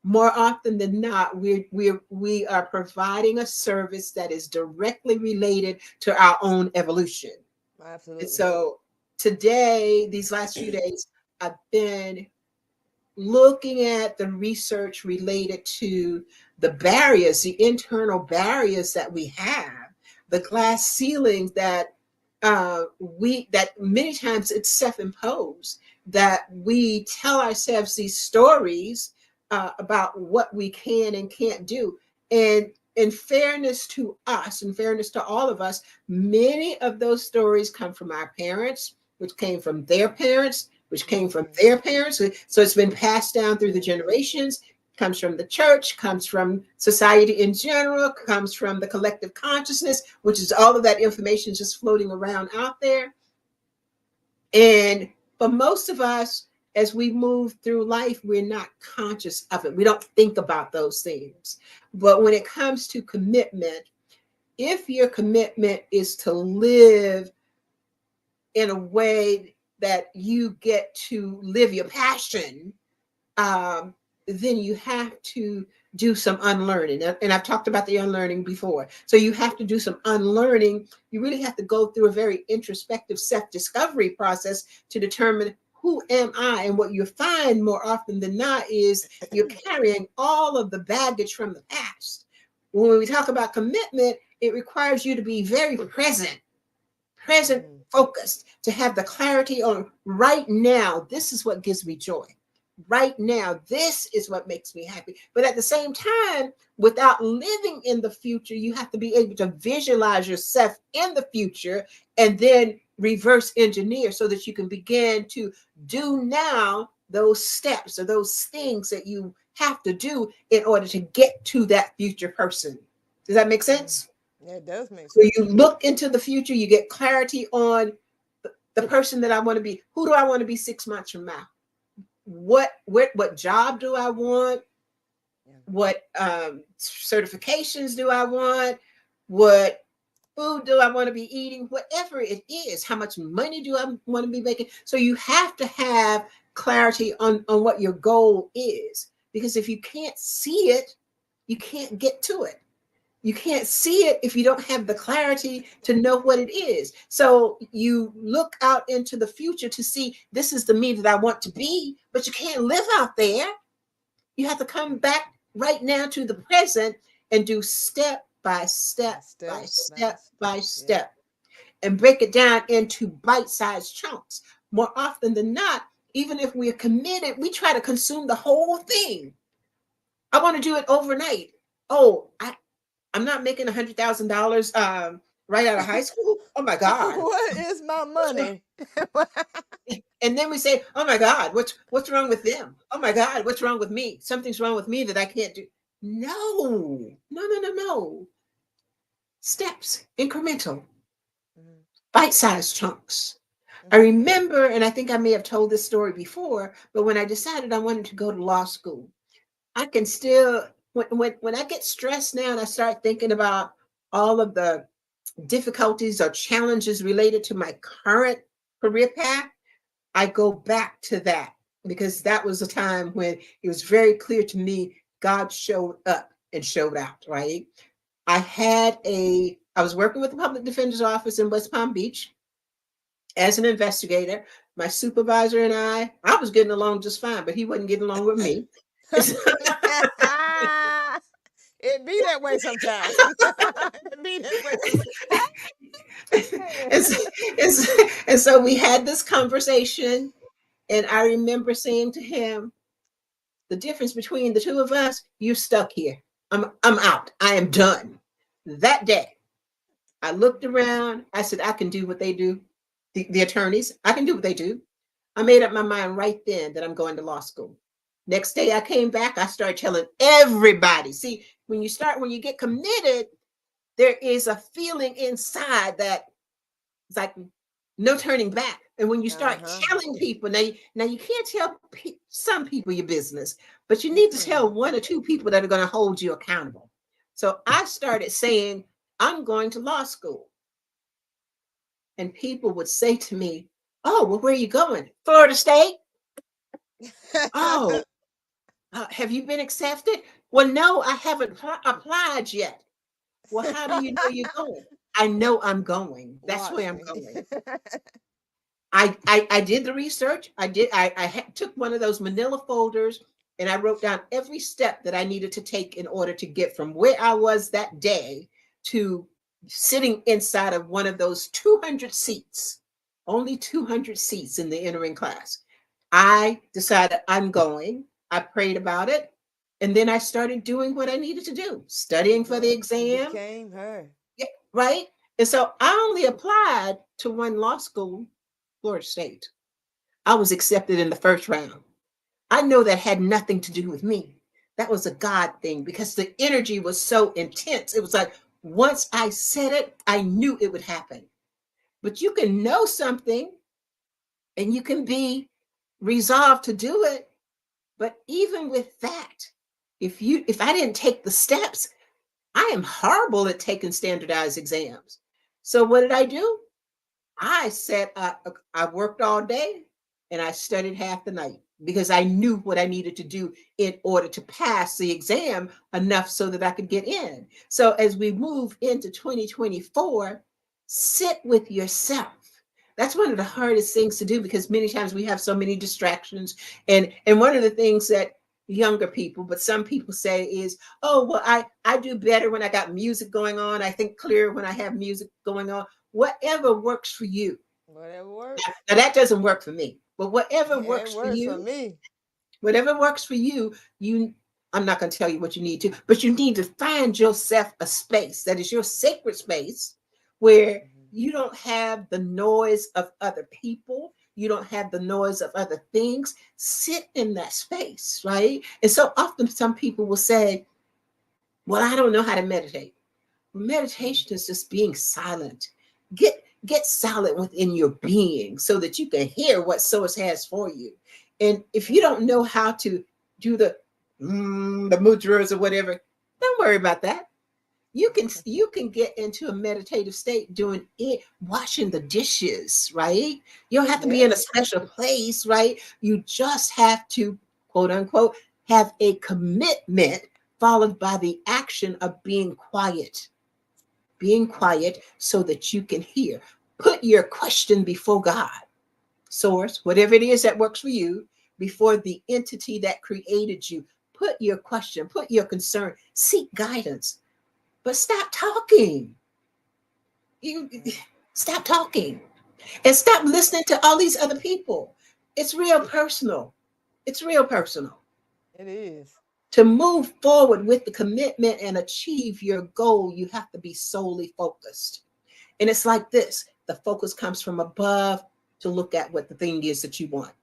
[SPEAKER 3] More often than not, we are providing a service that is directly related to our own evolution. And
[SPEAKER 2] Absolutely.
[SPEAKER 3] so today, these last few days, I've been looking at the research related to the barriers, the internal barriers that we have, the glass ceilings that that many times it's self-imposed, that we tell ourselves these stories about what we can and can't do. And in fairness to us, in fairness to all of us, many of those stories come from our parents, which came from their parents, which came from their parents. So it's been passed down through the generations, comes from the church, comes from society in general, comes from the collective consciousness, which is all of that information just floating around out there. And for most of us, as we move through life, we're not conscious of it. We don't think about those things. But when it comes to commitment, if your commitment is to live in a way that you get to live your passion, um, then you have to do some unlearning. And I've talked about the unlearning before. So you have to do some unlearning. You really have to go through a very introspective self-discovery process to determine who am I? And what you find more often than not is you're carrying all of the baggage from the past. When we talk about commitment, it requires you to be very present focused, to have the clarity on right now, this is what gives me joy. Right now, this is what makes me happy. But at the same time, without living in the future, you have to be able to visualize yourself in the future and then reverse engineer so that you can begin to do now those steps or those things that you have to do in order to get to that future person. Does that make sense?
[SPEAKER 2] Yeah, it does make
[SPEAKER 3] So
[SPEAKER 2] sense.
[SPEAKER 3] you look into the future, you get clarity on the person that I want to be. Who do I want to be 6 months from now? What job do I want? What certifications do I want? What food do I want to be eating? Whatever it is, how much money do I want to be making? So you have to have clarity on what your goal is, because if you can't see it, you can't get to it. You can't see it if you don't have the clarity to know what it is. So you look out into the future to see, this is the me that I want to be, but you can't live out there. You have to come back right now to the present and do step by step by step by step, and break it down into bite-sized chunks. More often than not, even if we're committed, we try to consume the whole thing. I want to do it overnight. Oh, I'm not making $100,000 right out of high school. Oh my God.
[SPEAKER 2] What is my money?
[SPEAKER 3] And then we say, oh my God, what's wrong with them? Oh my God, what's wrong with me? Something's wrong with me that I can't do. No, no, no, no, no. Steps, incremental, bite-sized chunks. I remember, and I think I may have told this story before, but when I decided I wanted to go to law school, I can still, when I get stressed now and I start thinking about all of the difficulties or challenges related to my current career path, I go back to that because that was a time when it was very clear to me God showed up and showed out, right? I was working with the public defender's office in West Palm Beach as an investigator. My supervisor and I was getting along just fine, but he wasn't getting along with me.
[SPEAKER 2] It be that way sometimes. It be that way
[SPEAKER 3] and,
[SPEAKER 2] sometimes.
[SPEAKER 3] so, and so we had this conversation, and I remember saying to him, the difference between the two of us, you stuck here. I'm out. I am done. That day, I looked around. I said, I can do what they do. The attorneys, I can do what they do. I made up my mind right then that I'm going to law school. Next day I came back, I started telling everybody. See, when you get committed, there is a feeling inside that it's like no turning back. And when you start telling people, now you can't tell some people your business, but you need to tell one or two people that are going to hold you accountable. So I started saying, I'm going to law school. And people would say to me, oh, well, where are you going? Florida State? Oh, have you been accepted? Well, no, I haven't applied yet. Well, how do you know you're going? I know I'm going. That's where I'm going. I did the research. I took one of those manila folders and I wrote down every step that I needed to take in order to get from where I was that day to sitting inside of one of those 200 seats, only 200 seats in the entering class. I decided I'm going. I prayed about it. And then I started doing what I needed to do, studying for the exam.
[SPEAKER 2] Became her.
[SPEAKER 3] Yeah, right. And so I only applied to one law school, Florida State. I was accepted in the first round. I know that had nothing to do with me. That was a God thing because the energy was so intense. It was like once I said it, I knew it would happen. But you can know something and you can be resolved to do it. But even with that, if I didn't take the steps, I am horrible at taking standardized exams. So what did I do? I worked all day and I studied half the night because I knew what I needed to do in order to pass the exam enough so that I could get in. So as we move into 2024, sit with yourself. That's one of the hardest things to do because many times we have so many distractions. And one of the things that younger people, but some people say is, oh, well, I do better when I got music going on. I think clearer when I have music going on. Whatever works for you.
[SPEAKER 2] Whatever works.
[SPEAKER 3] Now that doesn't work for me, but whatever works for you,
[SPEAKER 2] for me.
[SPEAKER 3] whatever works for you, I'm not going to tell you what you need to, but you need to find yourself a space that is your sacred space where you don't have the noise of other people. You don't have the noise of other things. Sit in that space, right? And so often some people will say, well, I don't know how to meditate. Meditation is just being silent. Get silent within your being so that you can hear what source has for you. And if you don't know how to do the mudras or whatever, don't worry about that. You can get into a meditative state doing it, washing the dishes, right? You don't have to be in a special place, right? You just have to, quote unquote, have a commitment followed by the action of being quiet so that you can hear. Put your question before God, source, whatever it is that works for you, before the entity that created you. Put your question, put your concern, seek guidance, but stop talking. You stop talking and stop listening to all these other people. it's real personal. It's real personal.
[SPEAKER 2] It is.
[SPEAKER 3] To move forward with the commitment and achieve your goal, you have to be solely focused. And it's like this: the focus comes from above to look at what the thing is that you want.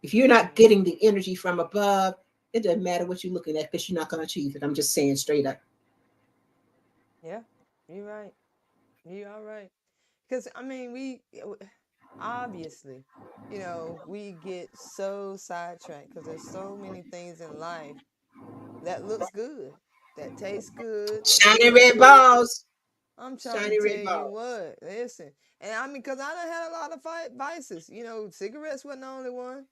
[SPEAKER 3] If you're not getting the energy from above, it doesn't matter what you're looking at because you're not going to achieve it. I'm just saying straight up.
[SPEAKER 2] Yeah, you're right. You are right. Because I mean, we obviously, we get so sidetracked because there's so many things in life that looks good, that tastes good, that
[SPEAKER 3] Shiny
[SPEAKER 2] feels
[SPEAKER 3] red
[SPEAKER 2] good.
[SPEAKER 3] balls.
[SPEAKER 2] I'm trying to
[SPEAKER 3] Shiny
[SPEAKER 2] tell
[SPEAKER 3] red
[SPEAKER 2] you
[SPEAKER 3] balls.
[SPEAKER 2] what, listen, and I mean, because I done had a lot of vices. Cigarettes wasn't the only one.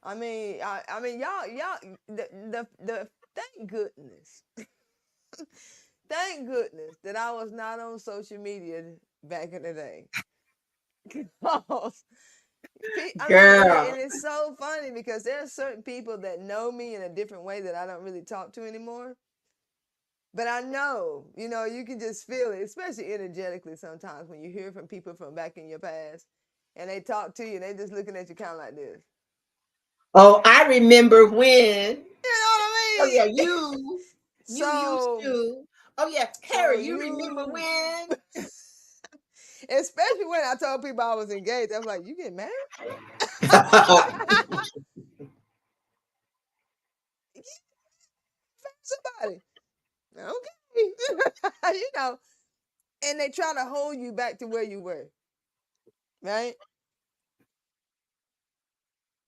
[SPEAKER 2] I mean, y'all, the thank goodness, thank goodness that I was not on social media back in the day. Because I mean,
[SPEAKER 3] Girl.
[SPEAKER 2] and it's so funny because there are certain people that know me in a different way that I don't really talk to anymore. But I know, you can just feel it, especially energetically sometimes when you hear from people from back in your past and they talk to you and they just looking at you kind of like this.
[SPEAKER 3] Oh, I remember when.
[SPEAKER 2] You know what
[SPEAKER 3] Oh
[SPEAKER 2] I
[SPEAKER 3] yeah,
[SPEAKER 2] mean?
[SPEAKER 3] you used
[SPEAKER 2] So,
[SPEAKER 3] to. Oh yeah,
[SPEAKER 2] so
[SPEAKER 3] Carrie, you remember
[SPEAKER 2] you,
[SPEAKER 3] when?
[SPEAKER 2] especially when I told people I was engaged, I'm like, you getting married? Somebody. Okay. And they try to hold you back to where you were, right?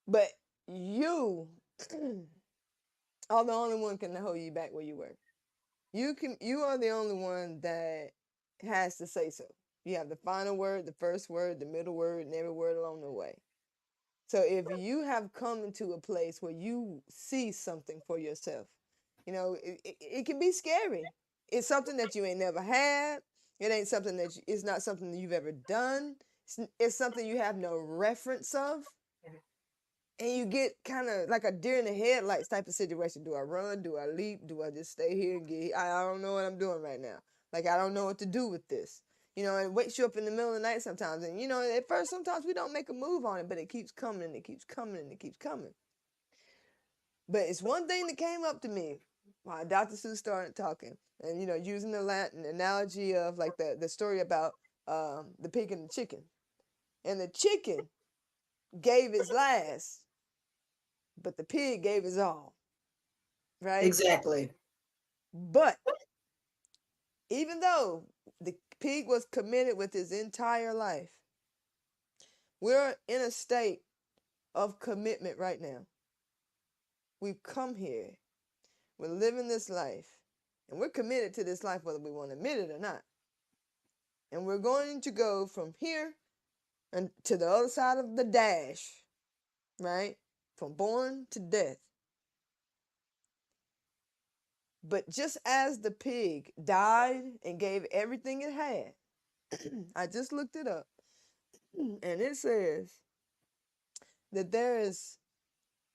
[SPEAKER 2] But you are the only one can hold you back where you were. You are the only one that has to say so. You have the final word, the first word, the middle word, and every word along the way. So if you have come into a place where you see something for yourself, it can be scary. It's something that you ain't never had. It ain't something it's not something that you've ever done. It's something you have no reference of. And you get kind of like a deer in the headlights type of situation. Do I run? Do I leap? Do I just stay here and I don't know what I'm doing right now. Like, I don't know what to do with this. It wakes you up in the middle of the night sometimes. And, at first, sometimes we don't make a move on it, but it keeps coming and it keeps coming and it keeps coming. But it's one thing that came up to me while Dr. Seuss started talking. And, using the Latin analogy of like the story about the pig and the chicken. And the chicken gave its last, but the pig gave his all, right?
[SPEAKER 3] Exactly.
[SPEAKER 2] But even though the pig was committed with his entire life, we're in a state of commitment right now. We've come here, we're living this life, and we're committed to this life whether we want to admit it or not. And we're going to go from here and to the other side of the dash, right? From born to death. But just as the pig died and gave everything it had, I just looked it up, and it says that there is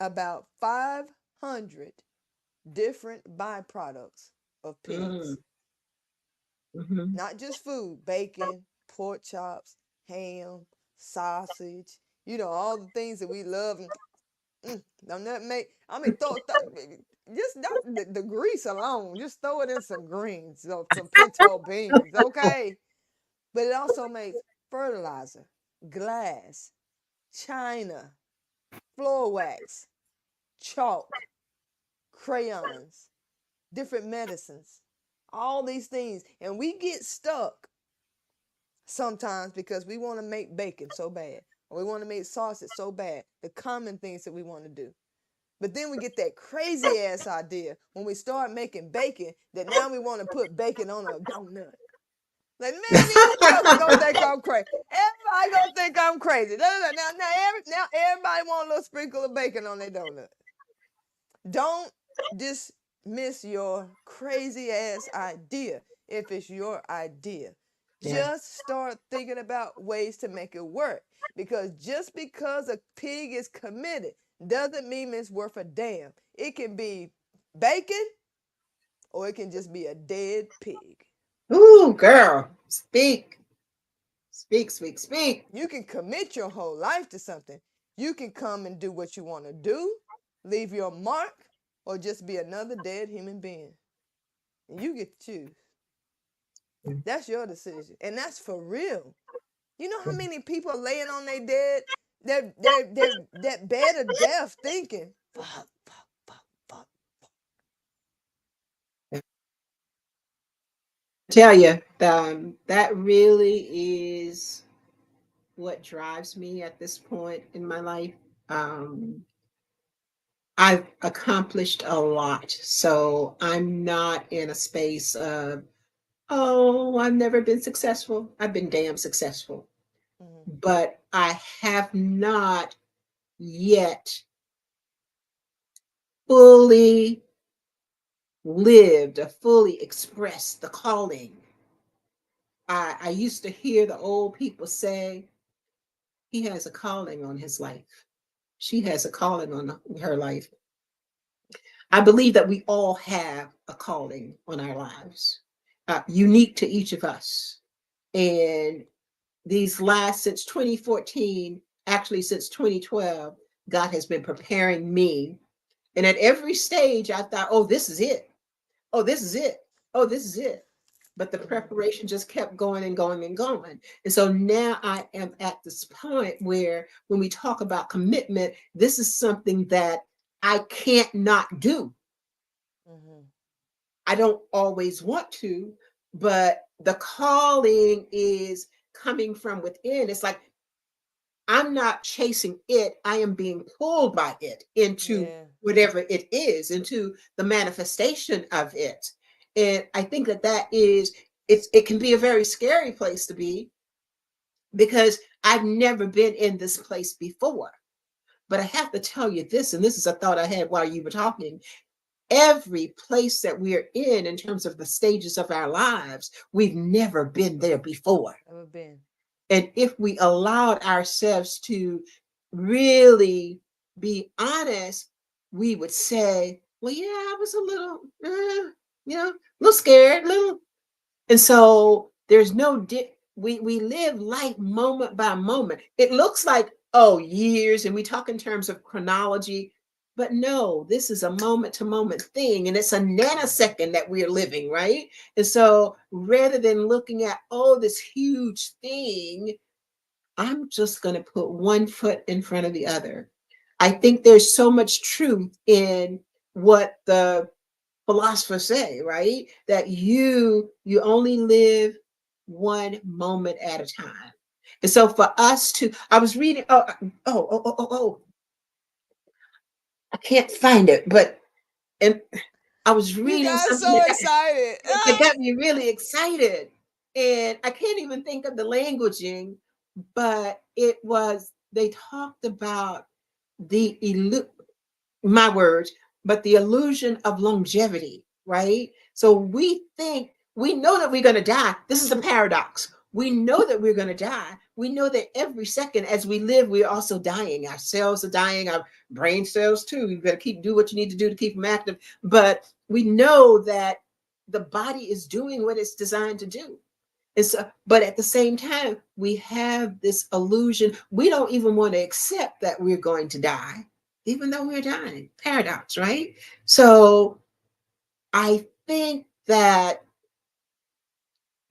[SPEAKER 2] about 500 different byproducts of pigs.
[SPEAKER 3] Mm-hmm.
[SPEAKER 2] Not just food, bacon, pork chops, ham, sausage, all the things that we love. Don't that make, I mean, just the grease alone, just throw it in some greens, some pinto beans, okay? But it also makes fertilizer, glass, china, floor wax, chalk, crayons, different medicines, all these things. And we get stuck sometimes because we want to make bacon so bad, or we want to make sausage so bad, the common things that we want to do. But then we get that crazy ass idea when we start making bacon that now we want to put bacon on a donut. Like, man, these folks gonna think I'm crazy. Everybody gonna think I'm crazy. Now everybody want a little sprinkle of bacon on their donut. Don't dismiss your crazy ass idea if it's your idea.
[SPEAKER 3] Yeah.
[SPEAKER 2] Just start thinking about ways to make it work. Because just because a pig is committed doesn't mean it's worth a damn. It can be bacon or it can just be a dead pig.
[SPEAKER 3] Ooh, girl, speak, speak, speak, speak.
[SPEAKER 2] You can commit your whole life to something. You can come and do what you want to do, leave your mark, or just be another dead human being. And you get to choose. That's your decision. And that's for real. You know how many people are laying on their dead, that bed of death thinking, fuck, fuck, fuck, fuck.
[SPEAKER 3] Tell you, that really is what drives me at this point in my life. Um, I've accomplished a lot, so I'm not in a space of, oh, I've never been successful. I've been damn successful,
[SPEAKER 2] Mm-hmm.
[SPEAKER 3] but I have not yet fully lived or fully expressed the calling. I used to hear the old people say, he has a calling on his life. She has a calling on her life. I believe that we all have a calling on our lives, unique to each of us. And these last, since 2014, actually since 2012, God has been preparing me. And at every stage, I thought, oh, this is it. Oh, this is it. Oh, this is it. But the preparation just kept going and going and going. And so now I am at this point where when we talk about commitment, this is something that I can't not do.
[SPEAKER 2] Mm-hmm.
[SPEAKER 3] I don't always want to, but the calling is coming from within. It's like I'm not chasing it, I am being pulled by it into
[SPEAKER 2] Yeah.
[SPEAKER 3] whatever it is, into the manifestation of it. And I think that that is, it can be a very scary place to be because I've never been in this place before. But I have to tell you this, and this is a thought I had while you were talking. Every place that we're in terms of the stages of our lives, we've never been there before.
[SPEAKER 2] Never been.
[SPEAKER 3] And if we allowed ourselves to really be honest, we would say, well, yeah, I was a little, a little scared, little. And so there's no, we live life moment by moment. It looks like, oh, years, and we talk in terms of chronology, but no, this is a moment to moment thing. And it's a nanosecond that we're living, right? And so rather than looking at, oh, this huge thing, I'm just going to put one foot in front of the other. I think there's so much truth in what the philosophers say, right? That you only live one moment at a time. And so for us to, I was reading, I can't find it, but and I was
[SPEAKER 2] You
[SPEAKER 3] reading
[SPEAKER 2] got
[SPEAKER 3] something
[SPEAKER 2] so excited.
[SPEAKER 3] that got me really excited. And I can't even think of the languaging, but it was, they talked about the my words, but the illusion of longevity, right? So we think, we know that we're going to die. This is the paradox. We know that we're going to die. We know that every second as we live, we're also dying. Our cells are dying, our brain cells too. You better do what you need to do to keep them active. But we know that the body is doing what it's designed to do. But at the same time, we have this illusion. We don't even want to accept that we're going to die, even though we're dying. Paradox, right? So I think that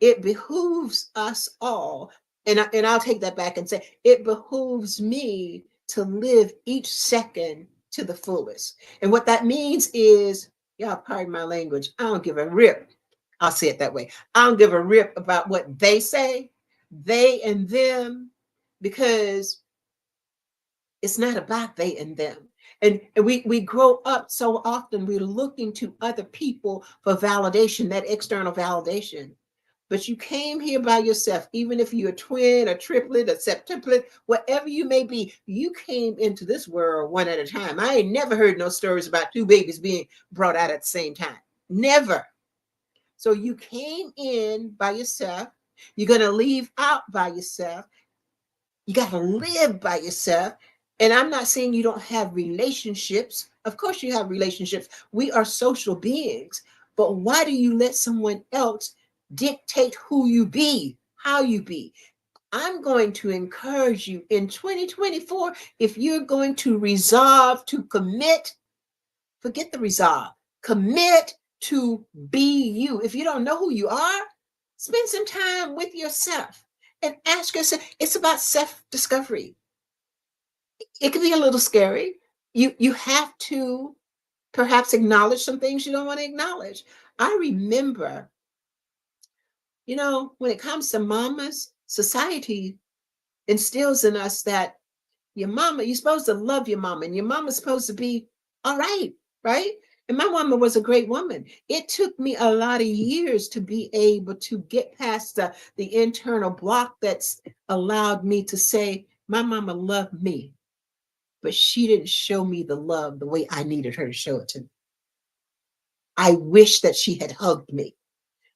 [SPEAKER 3] it behooves us all, and I'll take that back and say it behooves me to live each second to the fullest. And what that means is, y'all pardon my language, I don't give a rip. I'll say it that way. I don't give a rip about what they say, they and them, because it's not about they and them. And we grow up so often, we're looking to other people for validation, that external validation. But you came here by yourself, even if you're a twin, a triplet, a septuplet, whatever you may be, you came into this world one at a time. I ain't never heard no stories about two babies being brought out at the same time. Never. So you came in by yourself. You're going to leave out by yourself. You got to live by yourself. And I'm not saying you don't have relationships. Of course, you have relationships. We are social beings. But why do you let someone else dictate who you be, how you be? I'm going to encourage you in 2024, if you're going to resolve to commit, forget the resolve, commit to be you. If you don't know who you are, spend some time with yourself and ask yourself. It's about self-discovery. It can be a little scary. You have to perhaps acknowledge some things you don't want to acknowledge. I remember, when it comes to mamas, society instills in us that you're supposed to love your mama, and your mama's supposed to be all right, right? And my mama was a great woman. It took me a lot of years to be able to get past the internal block that's allowed me to say, my mama loved me, but she didn't show me the love the way I needed her to show it to me. I wish that she had hugged me.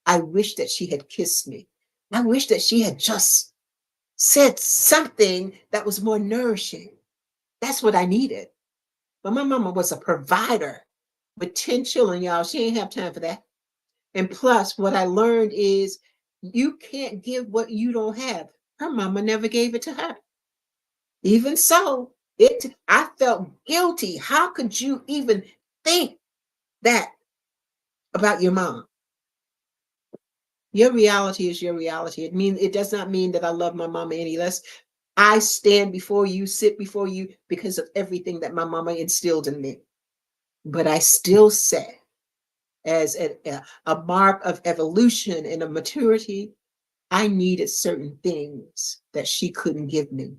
[SPEAKER 3] I wish that she had kissed me. I wish that she had just said something that was more nourishing. That's what I needed. But my mama was a provider with 10 children, y'all. She ain't have time for that. And plus, what I learned is you can't give what you don't have. Her mama never gave it to her. Even so, I felt guilty. How could you even think that about your mom? Your reality is your reality. It does not mean that I love my mama any less. I stand before you, sit before you because of everything that my mama instilled in me. But I still say, as a mark of evolution and of maturity, I needed certain things that she couldn't give me.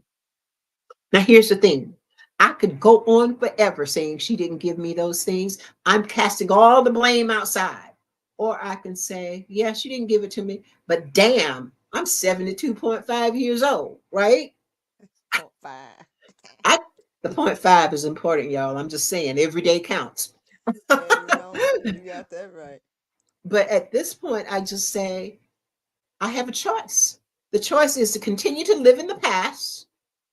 [SPEAKER 3] Now, here's the thing. I could go on forever saying she didn't give me those things. I'm casting all the blame outside. Or I can say, yeah, she didn't give it to me, but damn, I'm 72.5 years old, right?
[SPEAKER 2] 0.5.
[SPEAKER 3] I, the 0.5 is important, y'all. I'm just saying, every day counts.
[SPEAKER 2] Yeah, you got that right.
[SPEAKER 3] But at this point, I just say, I have a choice. The choice is to continue to live in the past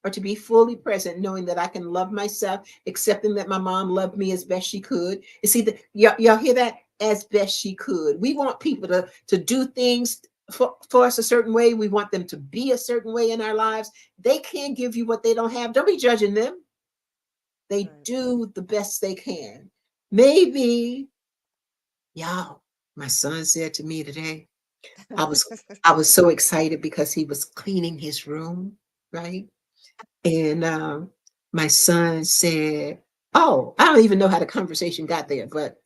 [SPEAKER 3] or to be fully present, knowing that I can love myself, accepting that my mom loved me as best she could. You see, y'all hear that? As best she could. We want people to do things for us a certain way. We want them to be a certain way in our lives. They can't give you what they don't have. Don't be judging them. They
[SPEAKER 2] Right.
[SPEAKER 3] do the best they can. Maybe, y'all, my son said to me today, I was I was so excited because he was cleaning his room, right? And my son said, "Oh, I don't even know how the conversation got there, but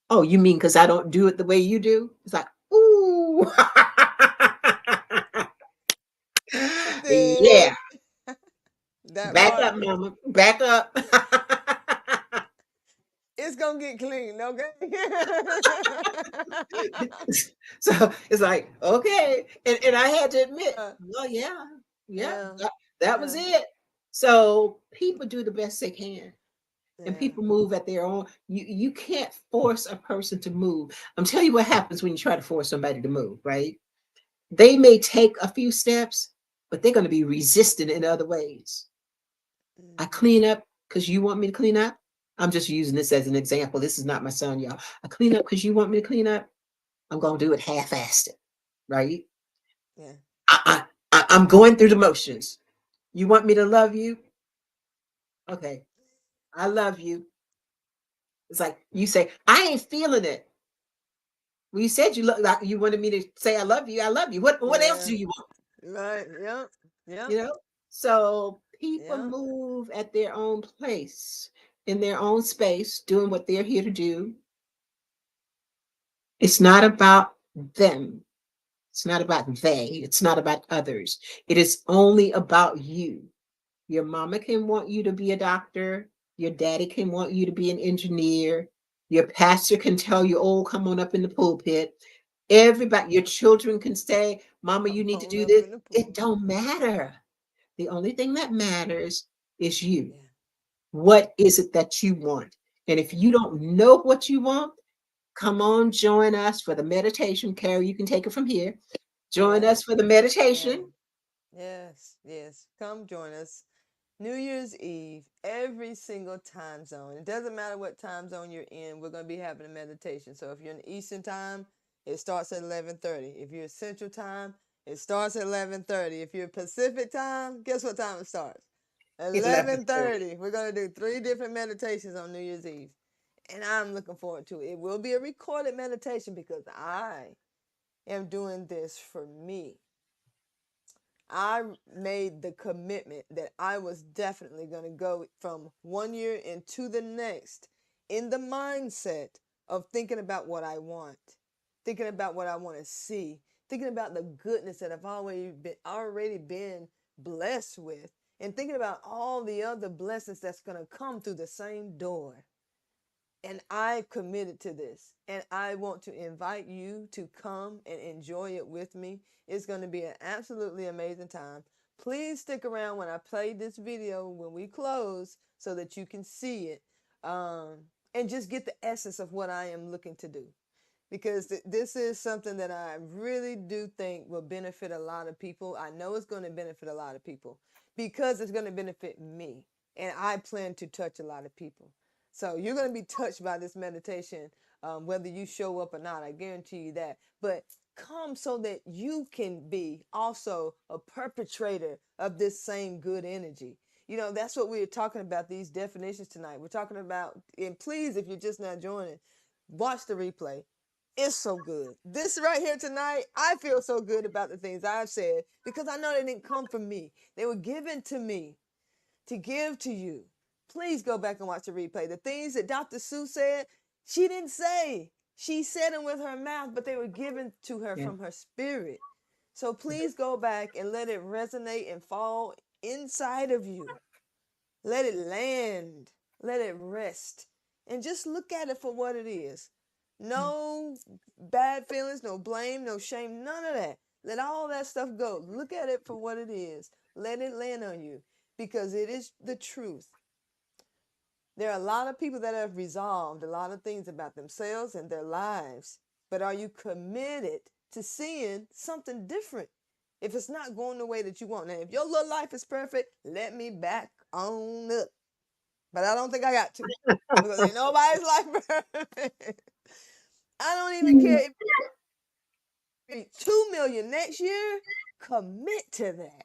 [SPEAKER 3] oh, you mean because I don't do it the way you do?" It's like, ooh,
[SPEAKER 2] Did
[SPEAKER 3] yeah.
[SPEAKER 2] that
[SPEAKER 3] Back
[SPEAKER 2] part?
[SPEAKER 3] up, mama. Back up.
[SPEAKER 2] It's gonna get clean, okay?
[SPEAKER 3] So it's like, okay. And I had to admit,
[SPEAKER 2] Uh,
[SPEAKER 3] well, yeah,
[SPEAKER 2] yeah,
[SPEAKER 3] that was
[SPEAKER 2] yeah,
[SPEAKER 3] it. So people do the best they can. And
[SPEAKER 2] yeah.
[SPEAKER 3] people move at their own. You can't force a person to move. I'm telling you what happens when you try to force somebody to move, right? They may take a few steps, but they're going to be resistant in other ways. I
[SPEAKER 2] Mhm.
[SPEAKER 3] clean up because you want me to clean up. I'm just using this as an example. This is not my son, y'all. I clean up because you want me to clean up. I'm going to do it half-assed, right?
[SPEAKER 2] Yeah.
[SPEAKER 3] I'm going through the motions. You want me to love you? Okay, I love you. It's like you say, I ain't feeling it. Well, you said you look like you wanted me to say I love you. I love you. What else
[SPEAKER 2] Yeah.
[SPEAKER 3] do you want?
[SPEAKER 2] Right. Yep.
[SPEAKER 3] You
[SPEAKER 2] Yep.
[SPEAKER 3] know? So people
[SPEAKER 2] Yep.
[SPEAKER 3] move at their own place, in their own space, doing what they're here to do. It's not about them. It's not about they. It's not about others. It is only about you. Your mama can want you to be a doctor. Your daddy can want you to be an engineer. Your pastor can tell you, oh, come on up in the pulpit. Everybody, your children can say, Mama, you
[SPEAKER 2] Come
[SPEAKER 3] need to
[SPEAKER 2] on
[SPEAKER 3] do
[SPEAKER 2] up
[SPEAKER 3] this.
[SPEAKER 2] in the
[SPEAKER 3] It
[SPEAKER 2] pool.
[SPEAKER 3] don't matter. The only thing that matters is you.
[SPEAKER 2] Yeah.
[SPEAKER 3] What is it that you want? And if you don't know what you want, come on, join us for the meditation. Carrie, you can take it from here. Join
[SPEAKER 2] Yeah.
[SPEAKER 3] us for the
[SPEAKER 2] Yeah.
[SPEAKER 3] meditation.
[SPEAKER 2] Yes. Yes. Come join us. New Year's Eve, every single time zone. It doesn't matter what time zone you're in. We're going to be having a meditation. So if you're in Eastern time, it starts at 11:30. If you're Central time, It starts at 11:30. If you're Pacific time, guess what time it starts?
[SPEAKER 3] 11:30.
[SPEAKER 2] 11:30. We're going to do 3 different meditations on New Year's Eve. And I'm looking forward to it. It will be a recorded meditation because I am doing this for me. I made the commitment that I was definitely going to go from one year into the next in the mindset of thinking about what I want, thinking about what I want to see, thinking about the goodness that I've already been blessed with, and thinking about all the other blessings that's going to come through the same door. And I committed to this. And I want to invite you to come and enjoy it with me. It's going to be an absolutely amazing time. Please stick around when I play this video when we close so that you can see it. And just get the essence of what I am looking to do. Because this is something that I really do think will benefit a lot of people. I know it's going to benefit a lot of people because it's going to benefit me. And I plan to touch a lot of people. So you're going to be touched by this meditation, whether you show up or not. I guarantee you that. But come so that you can be also a perpetrator of this same good energy. You know, that's what we were talking about, these definitions tonight. We're talking about, and please, if you're just not joining, watch the replay. It's so good. This right here tonight, I feel so good about the things I've said because I know they didn't come from me. They were given to me to give to you. Please go back and watch the replay. The things that Dr. Sue said, she didn't say. She said them with her mouth, but they were given to her from her spirit. So please go back and let it resonate and fall inside of you. Let it land. Let it rest. And just look at it for what it is. No bad feelings, no blame, no shame, none of that. Let all that stuff go. Look at it for what it is. Let it land on you because it is the truth. There are a lot of people that have resolved a lot of things about themselves and their lives. But are you committed to seeing something different? If it's not going the way that you want. Now, if your little life is perfect, let me back on up. But I don't think I got to. Because ain't nobody's life perfect. I don't even care if you 2 million next year. Commit to that.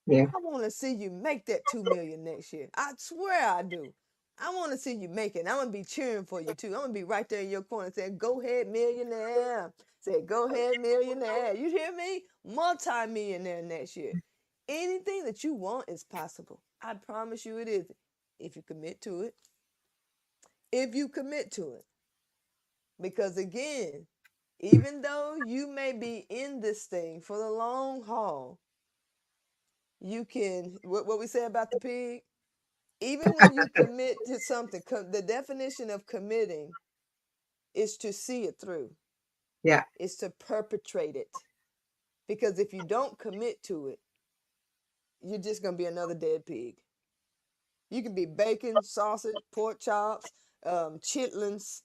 [SPEAKER 3] Yeah.
[SPEAKER 2] I want to see you make that 2 million next year. I swear I do. I want to see you make it. I'm going to be cheering for you too. I'm going to be right there in your corner saying, go ahead, millionaire. Say, go ahead, millionaire. You hear me? Multi-millionaire next year. Anything that you want is possible. I promise you it is. If you commit to it. If you commit to it. Because again, even though you may be in this thing for the long haul, you can, what we say about the pig, even when you commit to something, the definition of committing is to see it through.
[SPEAKER 3] Yeah.
[SPEAKER 2] It's to perpetrate it. Because if you don't commit to it, you're just going to be another dead pig. You can be bacon, sausage, pork chops, chitlins,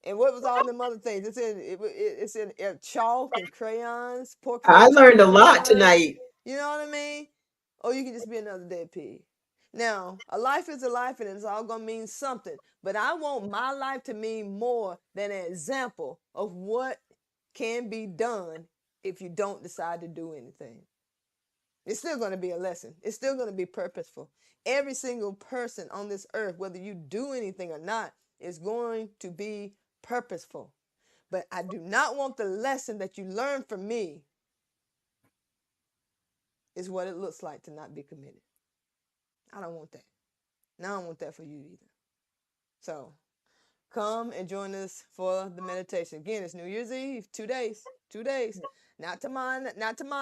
[SPEAKER 2] and what was all them other things? It's in chalk and crayons, pork
[SPEAKER 3] I
[SPEAKER 2] chalk
[SPEAKER 3] learned a
[SPEAKER 2] and
[SPEAKER 3] lot
[SPEAKER 2] crayons.
[SPEAKER 3] tonight.
[SPEAKER 2] You know what I mean? Or you can just be another dead pig. Now, a life is a life and it's all going to mean something. But I want my life to mean more than an example of what can be done if you don't decide to do anything. It's still going to be a lesson. It's still going to be purposeful. Every single person on this earth, whether you do anything or not, is going to be purposeful. But I do not want the lesson that you learn from me is what it looks like to not be committed. I don't want that. And I don't want that for you either. So come and join us for the meditation. Again, it's New Year's Eve, 2 days. 2 days. Not tomorrow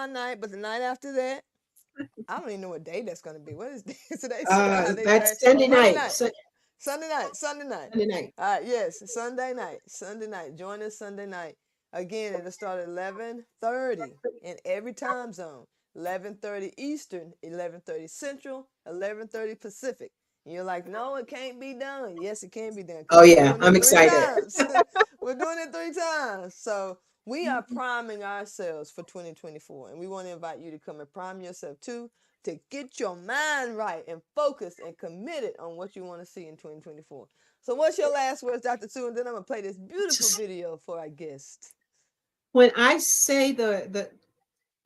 [SPEAKER 2] night, but the night after that. I don't even know what day that's going to be. What is today's Friday?
[SPEAKER 3] That's Sunday
[SPEAKER 2] Monday
[SPEAKER 3] night.
[SPEAKER 2] night. Sunday night. Sunday night.
[SPEAKER 3] Sunday night.
[SPEAKER 2] All right, yes, Sunday night. Sunday night. Join us Sunday night. Again, it'll start at 11:30 in every time zone. 11:30 Eastern, 11:30 Central, 11:30 Pacific. And you're like, no, it can't be done. Yes, it can be done because
[SPEAKER 3] Oh
[SPEAKER 2] we're
[SPEAKER 3] yeah,
[SPEAKER 2] doing
[SPEAKER 3] I'm
[SPEAKER 2] it 3
[SPEAKER 3] excited.
[SPEAKER 2] times. We're doing it 3 times. So we are priming ourselves for 2024. And we want to invite you to come and prime yourself too, to get your mind right and focused and committed on what you want to see in 2024. So what's your last words, Dr. Sue? And then I'm going to play this beautiful video for our guest.
[SPEAKER 3] When I say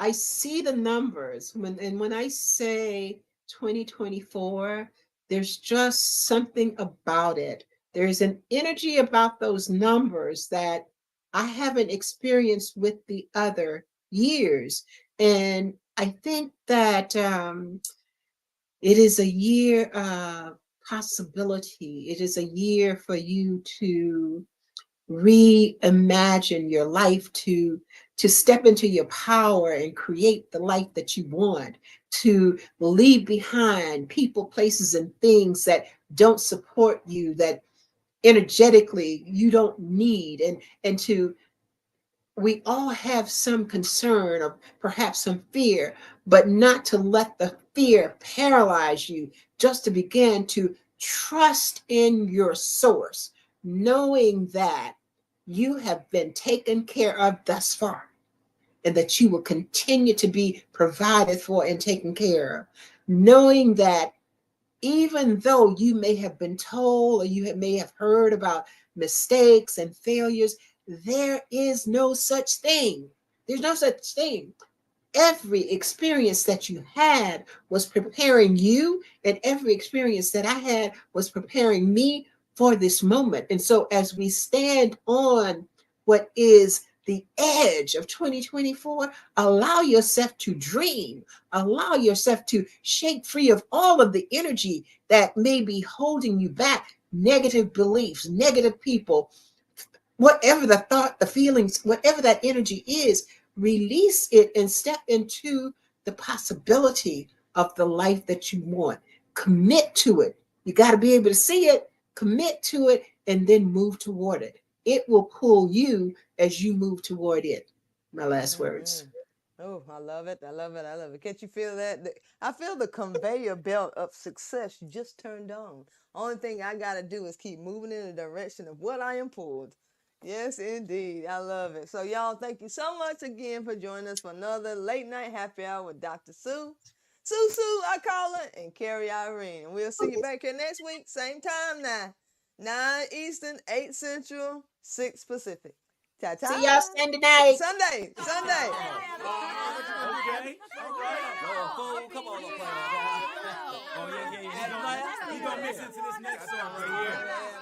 [SPEAKER 3] I see the numbers when I say 2024, there's just something about it. There's an energy about those numbers that I haven't experienced with the other years. And I think that it is a year of possibility. It is a year for you to reimagine your life, to step into your power and create the life that you want, to leave behind people, places, and things that don't support you, that energetically you don't need, and to we all have some concern or perhaps some fear, but not to let the fear paralyze you, just to begin to trust in your source, knowing that you have been taken care of thus far and that you will continue to be provided for and taken care of, knowing that even though you may have been told or may have heard about mistakes and failures, there is no such thing. There's no such thing. Every experience that you had was preparing you, and every experience that I had was preparing me for this moment. And so, as we stand on what is the edge of 2024, allow yourself to dream, allow yourself to shake free of all of the energy that may be holding you back, negative beliefs, negative people, whatever the thought, the feelings, whatever that energy is, release it and step into the possibility of the life that you want. Commit to it. You got to be able to see it, commit to it, and then move toward it. It will pull you as you move toward it. My last words.
[SPEAKER 2] Oh, I love it. I love it. I love it. Can't you feel that? I feel the conveyor belt of success just turned on. Only thing I got to do is keep moving in the direction of what I am pulled. Yes, indeed. I love it. So, y'all, thank you so much again for joining us for another late night happy hour with Dr. Sue. Sue, I call her, and Carrie Irene. And we'll see you back here next week, same time now. 9 Eastern, 8 Central, 6 Pacific. Ta-ta.
[SPEAKER 3] See y'all Sunday night.
[SPEAKER 2] Sunday.
[SPEAKER 1] Okay. All right. Yo, fool, come on, little player. Oh, yeah. He's gonna miss it to this next song right here.